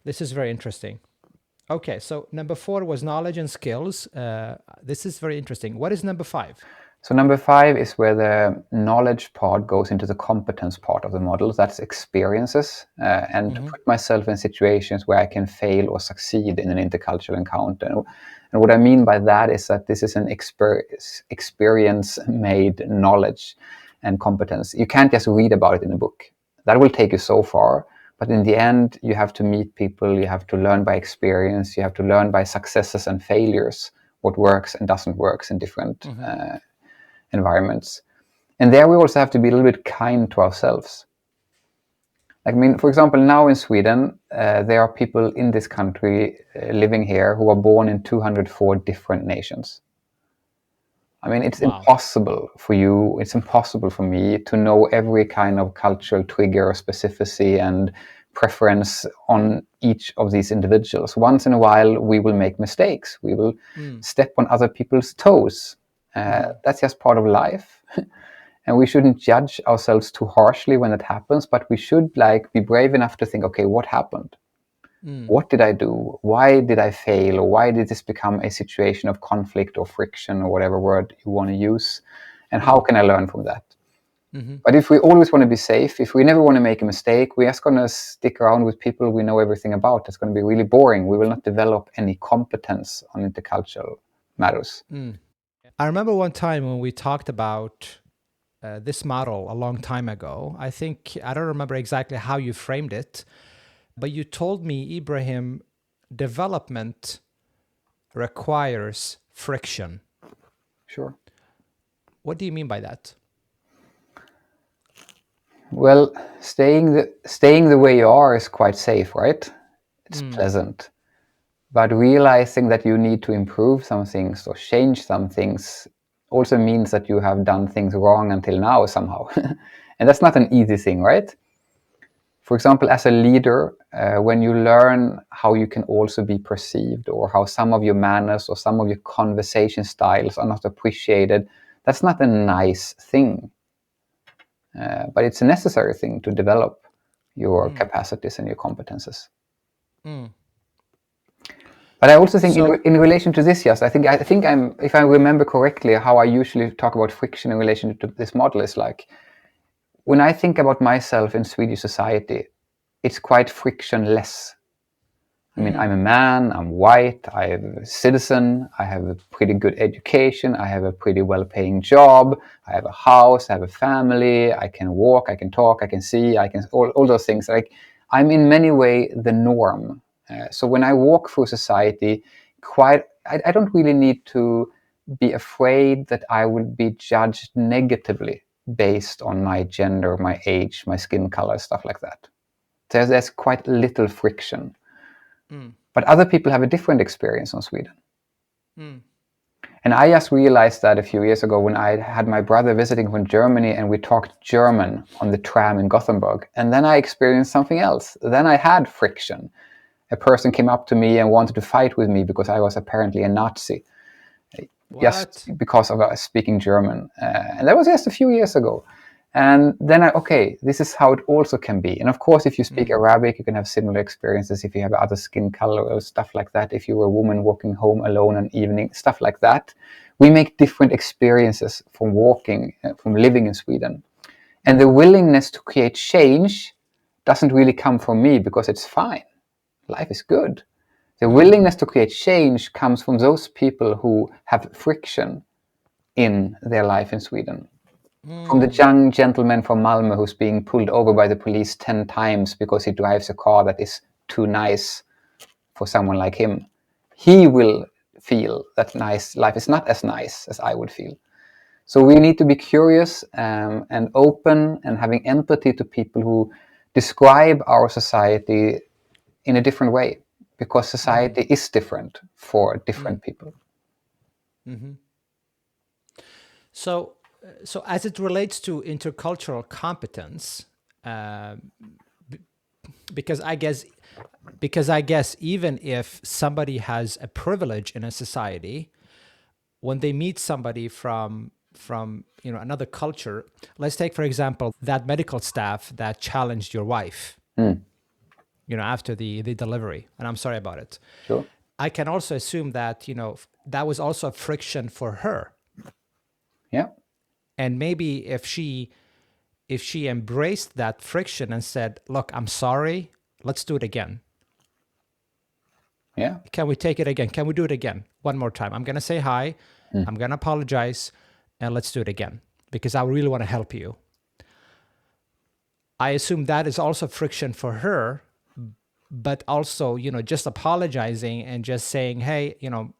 This is very interesting. Okay, so number 4 was knowledge and skills. This is very interesting. What is number 5? So number 5 is where the knowledge part goes into the competence part of the model. That's experiences, and to put myself in situations where I can fail or succeed in an intercultural encounter. And what I mean by that is that this is an experience-made knowledge and competence. You can't just read about it in a book. That will take you so far. But in the end, you have to meet people, you have to learn by experience, you have to learn by successes and failures, what works and doesn't work in different environments. And there we also have to be a little bit kind to ourselves. Like, I mean, for example, now in Sweden, there are people in this country living here who are born in 204 different nations. I mean, it's impossible for you, it's impossible for me to know every kind of cultural trigger or specificity and preference on each of these individuals. Once in a while, we will make mistakes. We will step on other people's toes. That's just part of life. And we shouldn't judge ourselves too harshly when it happens, but we should be brave enough to think, okay, what happened? What did I do? Why did I fail? Or why did this become a situation of conflict or friction or whatever word you want to use? And how can I learn from that? But if we always want to be safe, if we never want to make a mistake, we're just going to stick around with people we know everything about. It's going to be really boring. We will not develop any competence on intercultural matters. I remember one time when we talked about this model a long time ago. I don't remember exactly how you framed it, but you told me, Ibrahim, development requires friction. Sure. What do you mean by that? Well, staying the way you are is quite safe, right? It's pleasant. But realizing that you need to improve some things or change some things also means that you have done things wrong until now somehow. And that's not an easy thing, right? For example, as a leader, when you learn how you can also be perceived or how some of your manners or some of your conversation styles are not appreciated, that's not a nice thing. But it's a necessary thing to develop your capacities and your competences. But I also think in relation to this, yes, I think I'm, if I remember correctly, how I usually talk about friction in relation to this model is like, when I think about myself in Swedish society, it's quite frictionless. I mean, I'm a man, I'm white, I'm a citizen, I have a pretty good education, I have a pretty well-paying job, I have a house, I have a family, I can walk, I can talk, I can see, I can, all those things. Like, I'm in many ways the norm. So when I walk through society, I don't really need to be afraid that I will be judged negatively based on my gender, my age, my skin color, stuff like that. There's quite little friction. But other people have a different experience on Sweden. And I just realized that a few years ago when I had my brother visiting from Germany and we talked German on the tram in Gothenburg. And then I experienced something else. Then I had friction. A person came up to me and wanted to fight with me because I was apparently a Nazi. Just because of speaking German. And that was just a few years ago. And then this is how it also can be. And of course, if you speak Arabic, you can have similar experiences. If you have other skin color or stuff like that, if you're a woman walking home alone an evening, stuff like that, we make different experiences from walking, from living in Sweden. And the willingness to create change doesn't really come from me because it's fine. Life is good. The willingness to create change comes from those people who have friction in their life in Sweden. From the young gentleman from Malmö who's being pulled over by the police 10 times because he drives a car that is too nice for someone like him. He will feel that nice life is not as nice as I would feel. So we need to be curious and open and having empathy to people who describe our society in a different way. because society is different for different people. So, so as it relates to intercultural competence, because I guess even if somebody has a privilege in a society, when they meet somebody from another culture, let's take for example that medical staff that challenged your wife, after the delivery, and I'm sorry about it. Sure. I can also assume that that was also a friction for her. Yeah. And maybe if she embraced that friction and said, look, I'm sorry, let's do it again. Yeah. Can we take it again? Can we do it again? One more time. I'm going to say hi. I'm going to apologize, and let's do it again because I really want to help you. I assume that is also friction for her, but also, just apologizing and just saying, hey,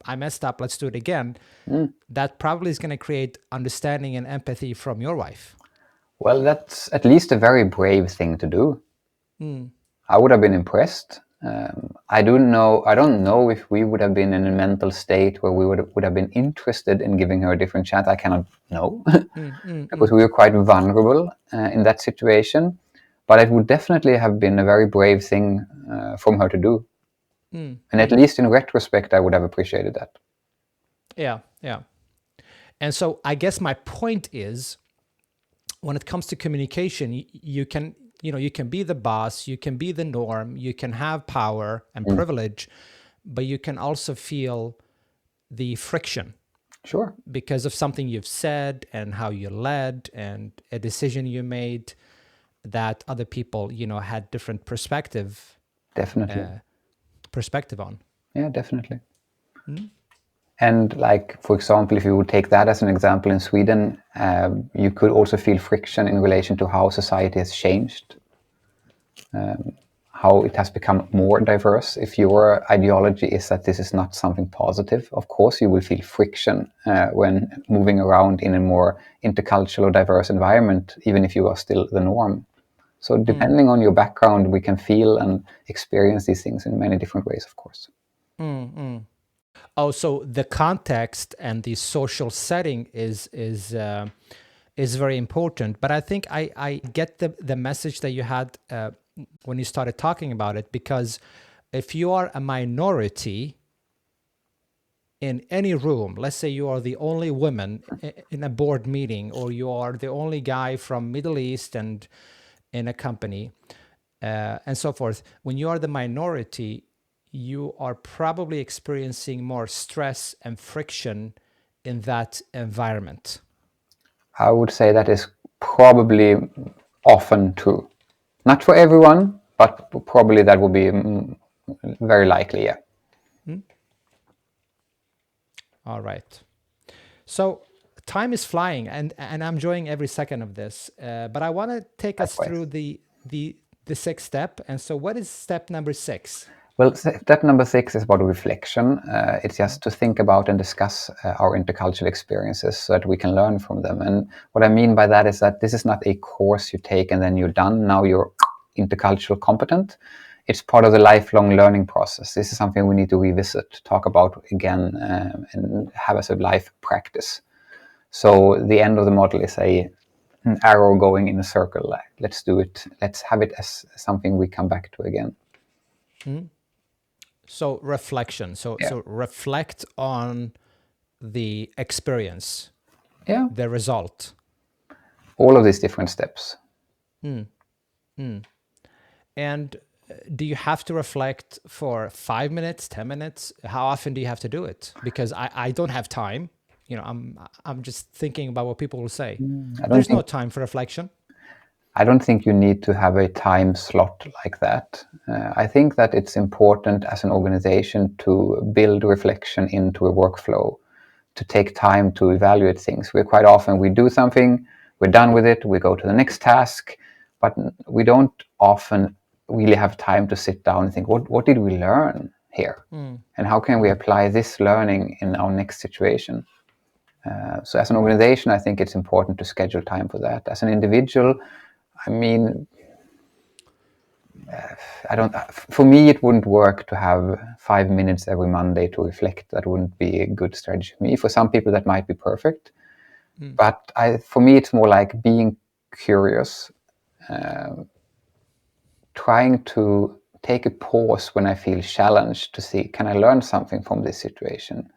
I messed up, let's do it again. That probably is going to create understanding and empathy from your wife. Well, that's at least a very brave thing to do. I would have been impressed. I don't know if we would have been in a mental state where we would have been interested in giving her a different chance. I cannot know because we were quite vulnerable in that situation. But it would definitely have been a very brave thing from her to do. And at least in retrospect, I would have appreciated that. Yeah, yeah. And so I guess my point is, when it comes to communication, you can be the boss, you can be the norm, you can have power and privilege, but you can also feel the friction. Sure. Because of something you've said and how you led and a decision you made that other people, had different perspective on. Yeah, definitely. And like, for example, if you would take that as an example in Sweden, you could also feel friction in relation to how society has changed, how it has become more diverse. If your ideology is that this is not something positive, of course you will feel friction when moving around in a more intercultural or diverse environment, even if you are still the norm. So depending on your background, we can feel and experience these things in many different ways, of course. Oh, so the context and the social setting is very important. But I think I get the message that you had when you started talking about it, because if you are a minority in any room, let's say you are the only woman in a board meeting, or you are the only guy from Middle East and in a company, and so forth, when you are the minority, you are probably experiencing more stress and friction in that environment. I would say that is probably often true. Not for everyone, but probably that would be very likely, yeah. All right. So time is flying, and I'm enjoying every second of this. But I want to take us through the sixth step. And so, what is step number 6? Well, step number 6 is about reflection. It's just to think about and discuss our intercultural experiences so that we can learn from them. And what I mean by that is that this is not a course you take and then you're done. Now you're intercultural competent. It's part of the lifelong learning process. This is something we need to revisit, talk about again, and have as a life practice. So the end of the model is an arrow going in a circle. Let's do it. Let's have it as something we come back to again. So reflection. So reflect on the experience, the result. All of these different steps. And do you have to reflect for 5 minutes, 10 minutes? How often do you have to do it? Because I don't have time. I'm just thinking about what people will say. There's no time for reflection. I don't think you need to have a time slot like that. I think that it's important as an organization to build reflection into a workflow, to take time to evaluate things. We do something, we're done with it, we go to the next task, but we don't often really have time to sit down and think, what did we learn here? And how can we apply this learning in our next situation? So as an organization, I think it's important to schedule time for that. As an individual, I mean, I don't. For me, it wouldn't work to have 5 minutes every Monday to reflect. That wouldn't be a good strategy for me. For some people, that might be perfect. But for me, it's more like being curious, trying to take a pause when I feel challenged to see, can I learn something from this situation?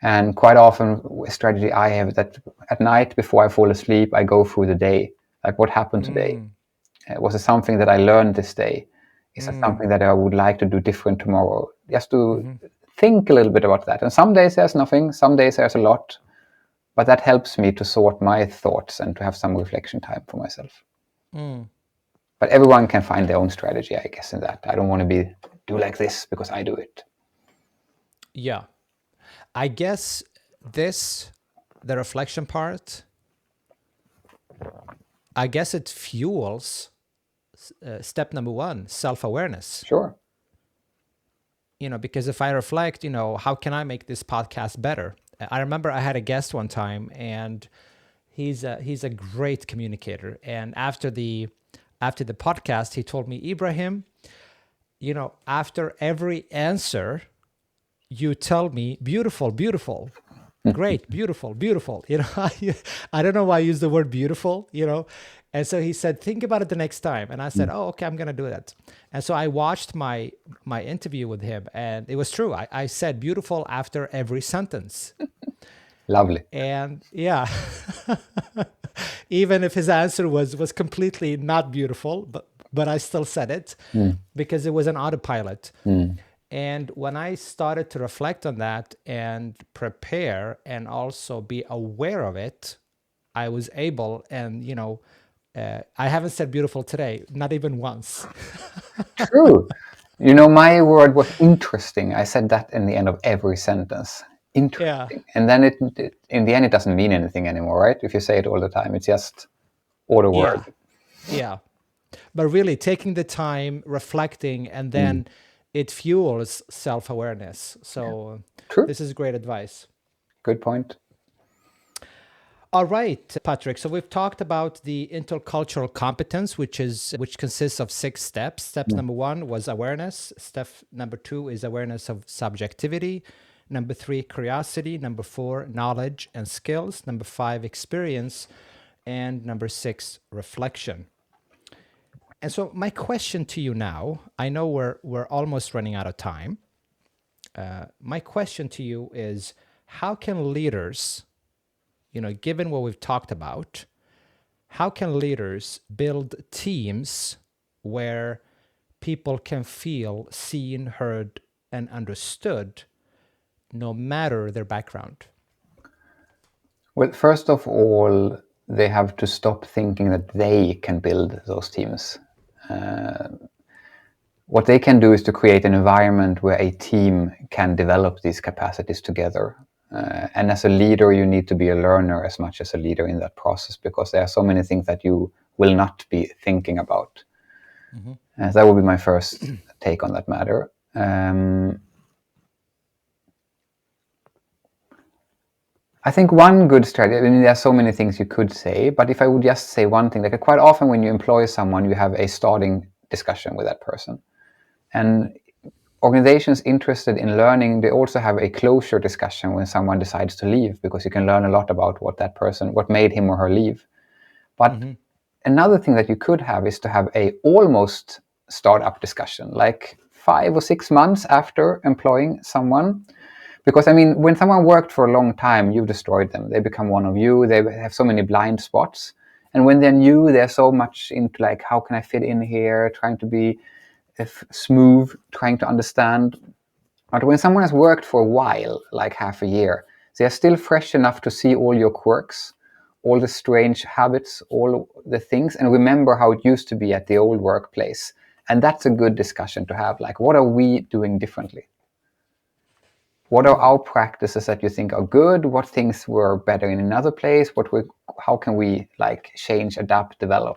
And quite often, a strategy I have that at night before I fall asleep, I go through the day. Like, what happened today? Was it something that I learned this day? Is it something that I would like to do different tomorrow? Just to think a little bit about that. And some days there's nothing, some days there's a lot. But that helps me to sort my thoughts and to have some reflection time for myself. But everyone can find their own strategy, I guess, in that. I don't want to do like this because I do it. Yeah. I guess the reflection part, I guess it fuels step number one, self-awareness. Sure. Because if I reflect, how can I make this podcast better? I remember I had a guest one time, and he's a great communicator. And after the podcast, he told me, Ibrahim, after every answer, you tell me beautiful, beautiful, great, beautiful, beautiful. I don't know why I use the word beautiful. And so he said, think about it the next time. And I said, oh, okay, I'm gonna do that. And so I watched my interview with him, and it was true. I said beautiful after every sentence. Lovely. And yeah, even if his answer was completely not beautiful, but I still said it because it was an autopilot. And when I started to reflect on that and prepare and also be aware of it, I was able, and I haven't said beautiful today, not even once. True. My word was interesting. I said that in the end of every sentence. Interesting. Yeah. And then in the end, it doesn't mean anything anymore, right? If you say it all the time, it's just order word. Yeah. But really taking the time, reflecting, and then it fuels self-awareness. So True. this is great advice. Good point. All right, Patrick. So we've talked about the intercultural competence, which consists of 6 steps. Step number 1 was awareness. Step number 2 is awareness of subjectivity. Number 3, curiosity. Number 4, knowledge and skills. Number 5, experience. And number 6, reflection. And so my question to you now, I know we're almost running out of time. My question to you is, how can leaders, given what we've talked about, how can leaders build teams where people can feel seen, heard, and understood, no matter their background? Well, first of all, they have to stop thinking that they can build those teams. What they can do is to create an environment where a team can develop these capacities together. And as a leader, you need to be a learner as much as a leader in that process, because there are so many things that you will not be thinking about. That would be my first take on that matter. I think one good strategy, there are so many things you could say, but if I would just say one thing, like quite often when you employ someone, you have a starting discussion with that person. And organizations interested in learning, they also have a closure discussion when someone decides to leave, because you can learn a lot about what made him or her leave. But another thing that you could have is to have a almost startup discussion, like 5 or 6 months after employing someone. Because when someone worked for a long time, you've destroyed them. They become one of you. They have so many blind spots. And when they're new, they're so much into like, how can I fit in here? Trying to be smooth, trying to understand. But when someone has worked for a while, like half a year, they are still fresh enough to see all your quirks, all the strange habits, all the things, and remember how it used to be at the old workplace. And that's a good discussion to have. Like, what are we doing differently? What are our practices that you think are good? What things were better in another place? How can we change, adapt, develop?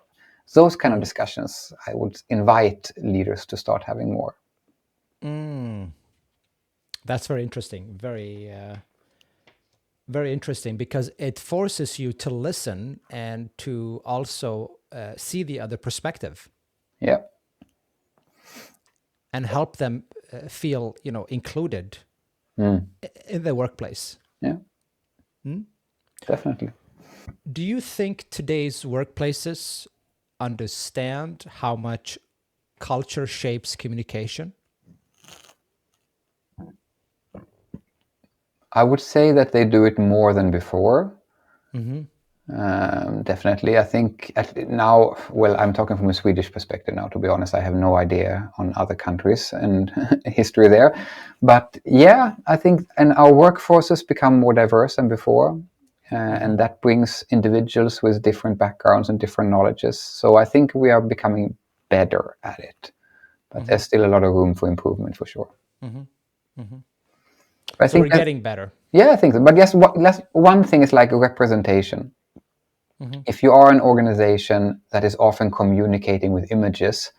Those kind of discussions, I would invite leaders to start having more. That's very interesting. Very interesting, because it forces you to listen and to also see the other perspective. Yeah. and help them feel, included in the workplace. Yeah, definitely. Do you think today's workplaces understand how much culture shapes communication? I would say that they do it more than before. Mm-hmm. Definitely. I think now, well, I'm talking from a Swedish perspective now, to be honest. I have no idea on other countries and history there. But yeah, I think, and our workforces become more diverse than before. And that brings individuals with different backgrounds and different knowledges. So I think we are becoming better at it. But there's still a lot of room for improvement for sure. But I So think we're getting better. yeah, I think so. But yes, one thing is like representation. If you are an organization that is often communicating with images,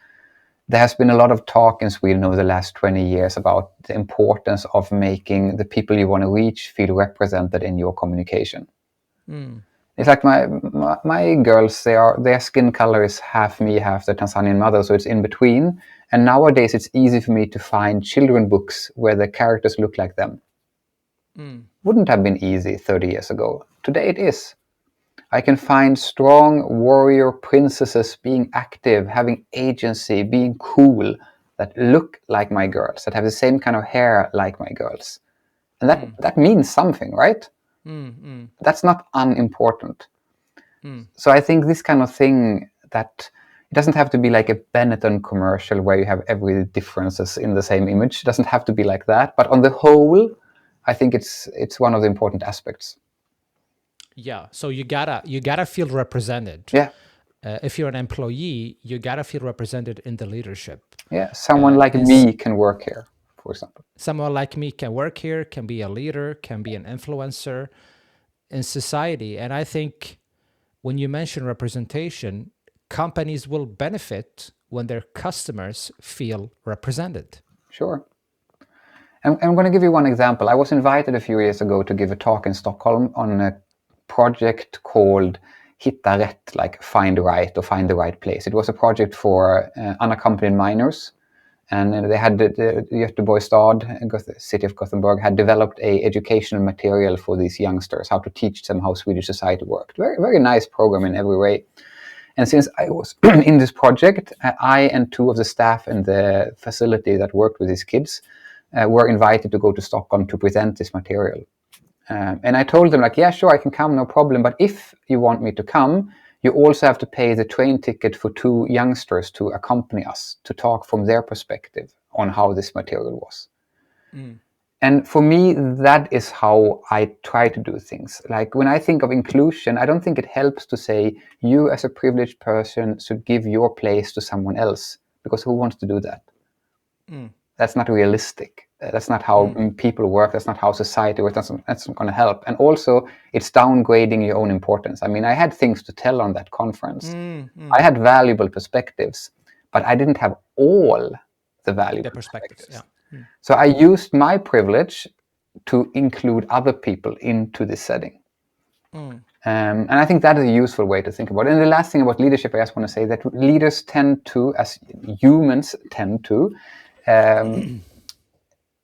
there has been a lot of talk in Sweden over the last 20 years about the importance of making the people you want to reach feel represented in your communication. It's like my girls, their skin color is half me, half the Tanzanian mother, so it's in between. And nowadays it's easy for me to find children books where the characters look like them. Wouldn't have been easy 30 years ago. Today it is. I can find strong warrior princesses being active, having agency, being cool, that look like my girls, that have the same kind of hair like my girls. And that means something, right? That's not unimportant. So I think this kind of thing, that it doesn't have to be like a Benetton commercial where you have every differences in the same image. It doesn't have to be like that. But on the whole, I think it's one of the important aspects. Yeah. So you gotta feel represented. Yeah. If you're an employee, you gotta feel represented in the leadership. Yeah. Someone like me can work here, for example. Someone like me can work here, can be a leader, can be an influencer in society. And I think when you mention representation, companies will benefit when their customers feel represented. Sure. And I'm going to give you one example. I was invited a few years ago to give a talk in Stockholm on a project called Hitta Rätt, like find right or find the right place. It was a project for unaccompanied minors. And they had the Göteborg stad, the city of Gothenburg, had developed a educational material for these youngsters, how to teach them how Swedish society worked. Very, very nice program in every way. And since I was in this project, I and two of the staff in the facility that worked with these kids were invited to go to Stockholm to present this material. And I told them, like, yeah, sure, I can come, no problem. But if you want me to come, you also have to pay the train ticket for two youngsters to accompany us to talk from their perspective on how this material was. And for me, that is how I try to do things. Like when I think of inclusion, I don't think it helps to say you as a privileged person should give your place to someone else, because who wants to do that? That's not realistic. That's not how people work. That's not how society works. That's not going to help. And also, it's downgrading your own importance. I mean, I had things to tell on that conference. I had valuable perspectives, but I didn't have all the valuable perspectives. Yeah. So I used my privilege to include other people into this setting. And I think that is a useful way to think about it. And the last thing about leadership, I just want to say that leaders tend to, as humans tend to,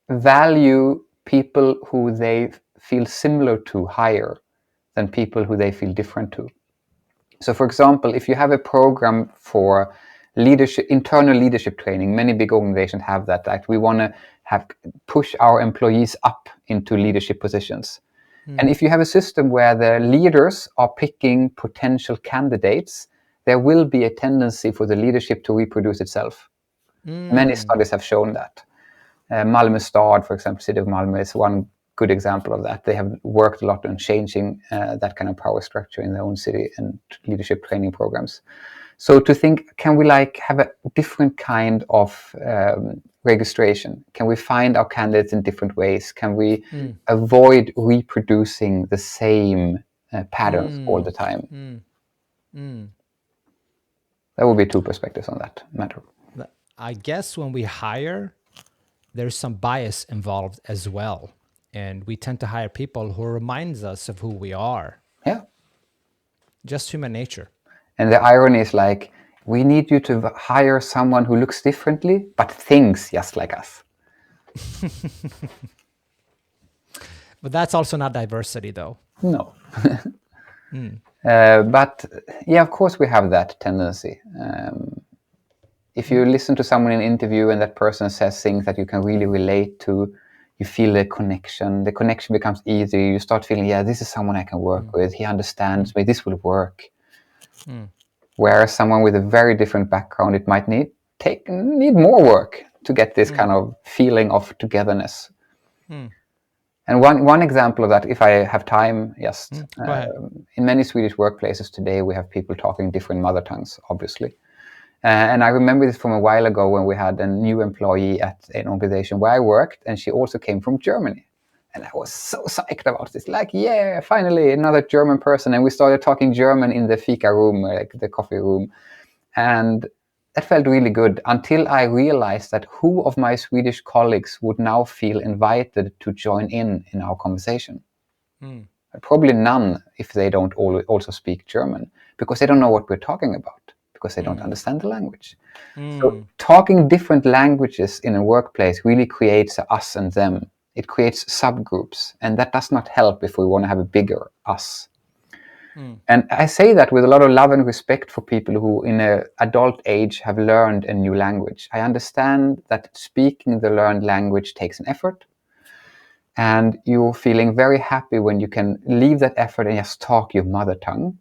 value people who they feel similar to higher than people who they feel different to. So for example, if you have a program for leadership, internal leadership training, many big organizations have that, like we want to push our employees up into leadership positions. And if you have a system where the leaders are picking potential candidates, there will be a tendency for the leadership to reproduce itself. Many studies have shown that. Malmö stad, for example, city of Malmö is one good example of that. They have worked a lot on changing that kind of power structure in their own city and leadership training programs. So to think, can we like have a different kind of registration? Can we find our candidates in different ways? Can we avoid reproducing the same patterns all the time? That would be two perspectives on that matter. I guess when we hire, there's some bias involved as well. And we tend to hire people who reminds us of who we are. Yeah. Just human nature. And the irony is like, we need you to hire someone who looks differently but thinks just like us. But that's also not diversity, though. No. But yeah, of course we have that tendency. If you listen to someone in an interview and that person says things that you can really relate to, you feel the connection becomes easy. You start feeling, yeah, this is someone I can work with. He understands me. This will work. Whereas someone with a very different background, it might need more work to get this kind of feeling of togetherness. And one example of that, if I have time, just Go ahead. in many Swedish workplaces today, we have people talking different mother tongues, obviously. And I remember this from a while ago when we had a new employee at an organization where I worked, and she also came from Germany. And I was so psyched about this, like, yeah, finally another German person. And we started talking German in the fika room, like the coffee room. And that felt really good until I realized that who of my Swedish colleagues would now feel invited to join in our conversation? Probably none if they don't also speak German, because they don't know what we're talking about, because they don't understand the language. So talking different languages in a workplace really creates a us and them. It creates subgroups, and that does not help if we want to have a bigger us. And I say that with a lot of love and respect for people who in an adult age have learned a new language. I understand that speaking the learned language takes an effort, and you're feeling very happy when you can leave that effort and just talk your mother tongue,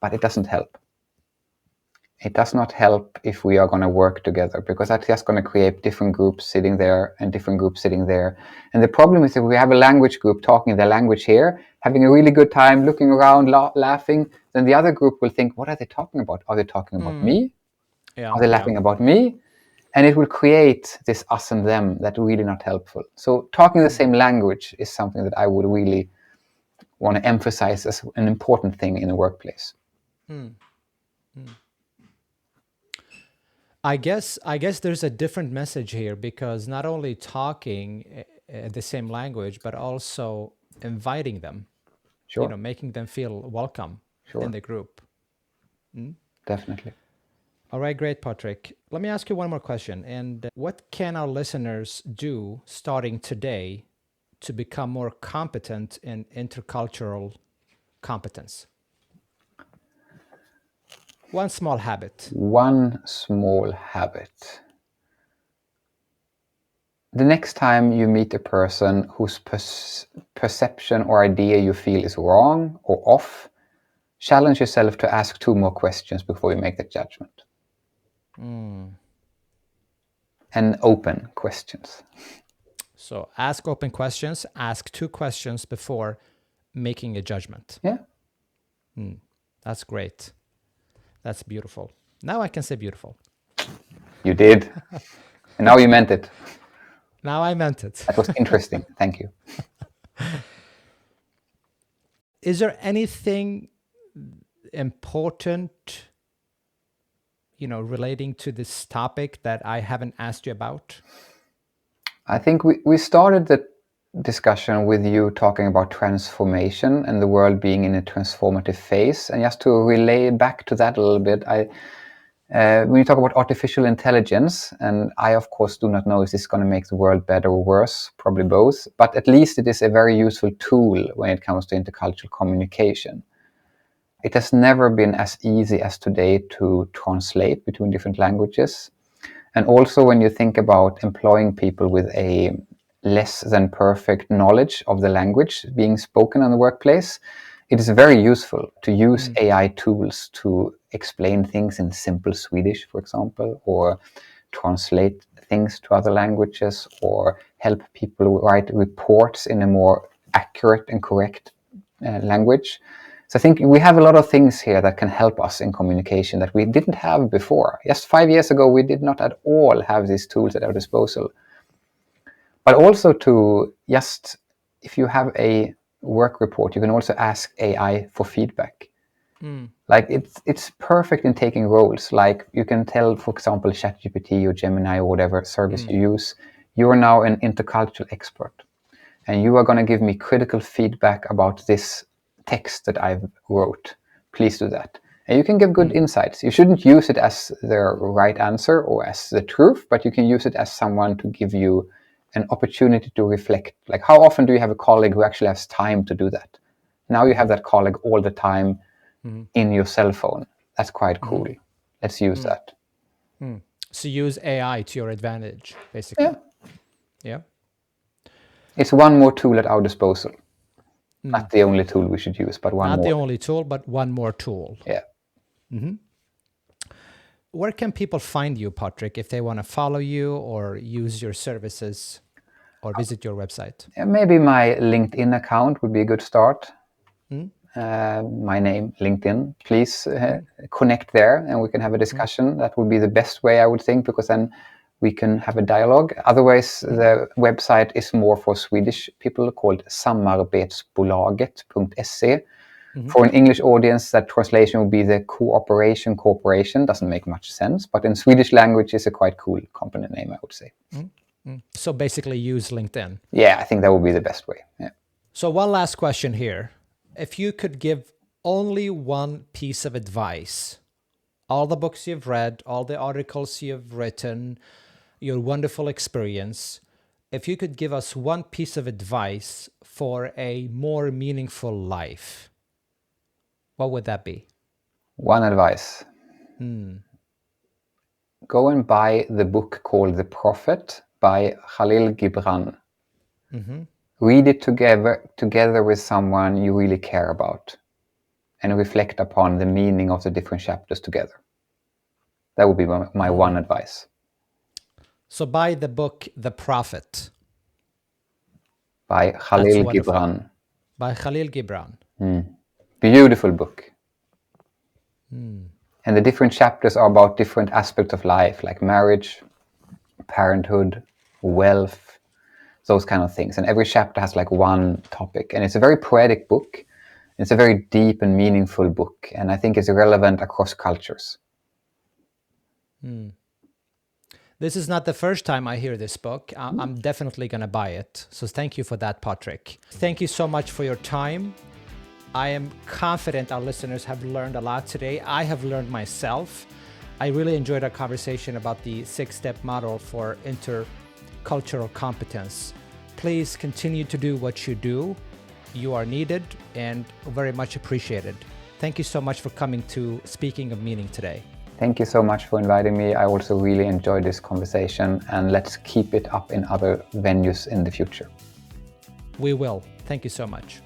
but it doesn't help. It does not help if we are going to work together, because that's just going to create different groups sitting there and different groups sitting there. And the problem is that we have a language group talking their language here, having a really good time, looking around, laughing. Then the other group will think, what are they talking about? Are they talking about me? Yeah, Are they laughing about me? And it will create this us and them that are really not helpful. So talking the same language is something that I would really want to emphasize as an important thing in a workplace. I guess there's a different message here, because not only talking the same language, but also inviting them, Sure. making them feel welcome in the group. Definitely. All right, great, Patrick. Let me ask you one more question. And what can our listeners do starting today to become more competent in intercultural competence? One small habit. One small habit. The next time you meet a person whose perception or idea you feel is wrong or off, challenge yourself to ask 2 more questions before you make that judgment. And open questions. So ask open questions, ask 2 questions before making a judgment. Yeah. That's great. That's beautiful. Now I can say beautiful. You did. And now you meant it. Now I meant it. That was interesting. Thank you. Is there anything important, relating to this topic that I haven't asked you about? I think we started the discussion with you talking about transformation and the world being in a transformative phase. And just to relay back to that a little bit, when you talk about artificial intelligence, and I of course do not know if this is going to make the world better or worse, probably both, but at least it is a very useful tool when it comes to intercultural communication. It has never been as easy as today to translate between different languages. And also when you think about employing people with a less than perfect knowledge of the language being spoken in the workplace, it is very useful to use AI tools to explain things in simple Swedish, for example, or translate things to other languages, or help people write reports in a more accurate and correct language. So I think we have a lot of things here that can help us in communication that we didn't have before. Just 5 years ago, we did not at all have these tools at our disposal. But also to just, if you have a work report, you can also ask AI for feedback. Like it's perfect in taking roles. Like you can tell, for example, ChatGPT or Gemini or whatever service you use, you are now an intercultural expert. And you are going to give me critical feedback about this text that I've wrote. Please do that. And you can give good insights. You shouldn't use it as the right answer or as the truth, but you can use it as someone to give you an opportunity to reflect. Like, how often do you have a colleague who actually has time to do that? Now you have that colleague all the time in your cell phone. That's quite cool. Let's use that. So use AI to your advantage, basically. Yeah. Yeah. It's one more tool at our disposal. Not the only tool we should use, but one Not more. the only tool, but one more tool. Yeah. Where can people find you, Patrick, if they want to follow you or use your services or visit your website? Maybe my LinkedIn account would be a good start. My name, LinkedIn. Please connect there and we can have a discussion. That would be the best way, I would think, because then we can have a dialogue. Otherwise, the website is more for Swedish people, called samarbetsbolaget.se. For an English audience, that translation would be the cooperation corporation. Doesn't make much sense, but in Swedish language, it's a quite cool company name, I would say. So basically use LinkedIn. Yeah, I think that would be the best way. Yeah. So one last question here. If you could give only one piece of advice, all the books you've read, all the articles you've written, your wonderful experience, if you could give us one piece of advice for a more meaningful life, what would that be? One advice. Go and buy the book called The Prophet by Khalil Gibran. Read it together with someone you really care about and reflect upon the meaning of the different chapters together. That would be my one advice. So buy the book The Prophet By Khalil Gibran. By Khalil Gibran. Beautiful book. And the different chapters are about different aspects of life, like marriage, parenthood, wealth, those kind of things. And every chapter has like one topic. And it's a very poetic book. It's a very deep and meaningful book. And I think it's relevant across cultures. This is not the first time I hear this book. I'm definitely going to buy it. So thank you for that, Patrick. Thank you so much for your time. I am confident our listeners have learned a lot today. I have learned myself. I really enjoyed our conversation about the 6-step model for intercultural competence. Please continue to do what you do. You are needed and very much appreciated. Thank you so much for coming to Speaking of Meaning today. Thank you so much for inviting me. I also really enjoyed this conversation, and let's keep it up in other venues in the future. We will. Thank you so much.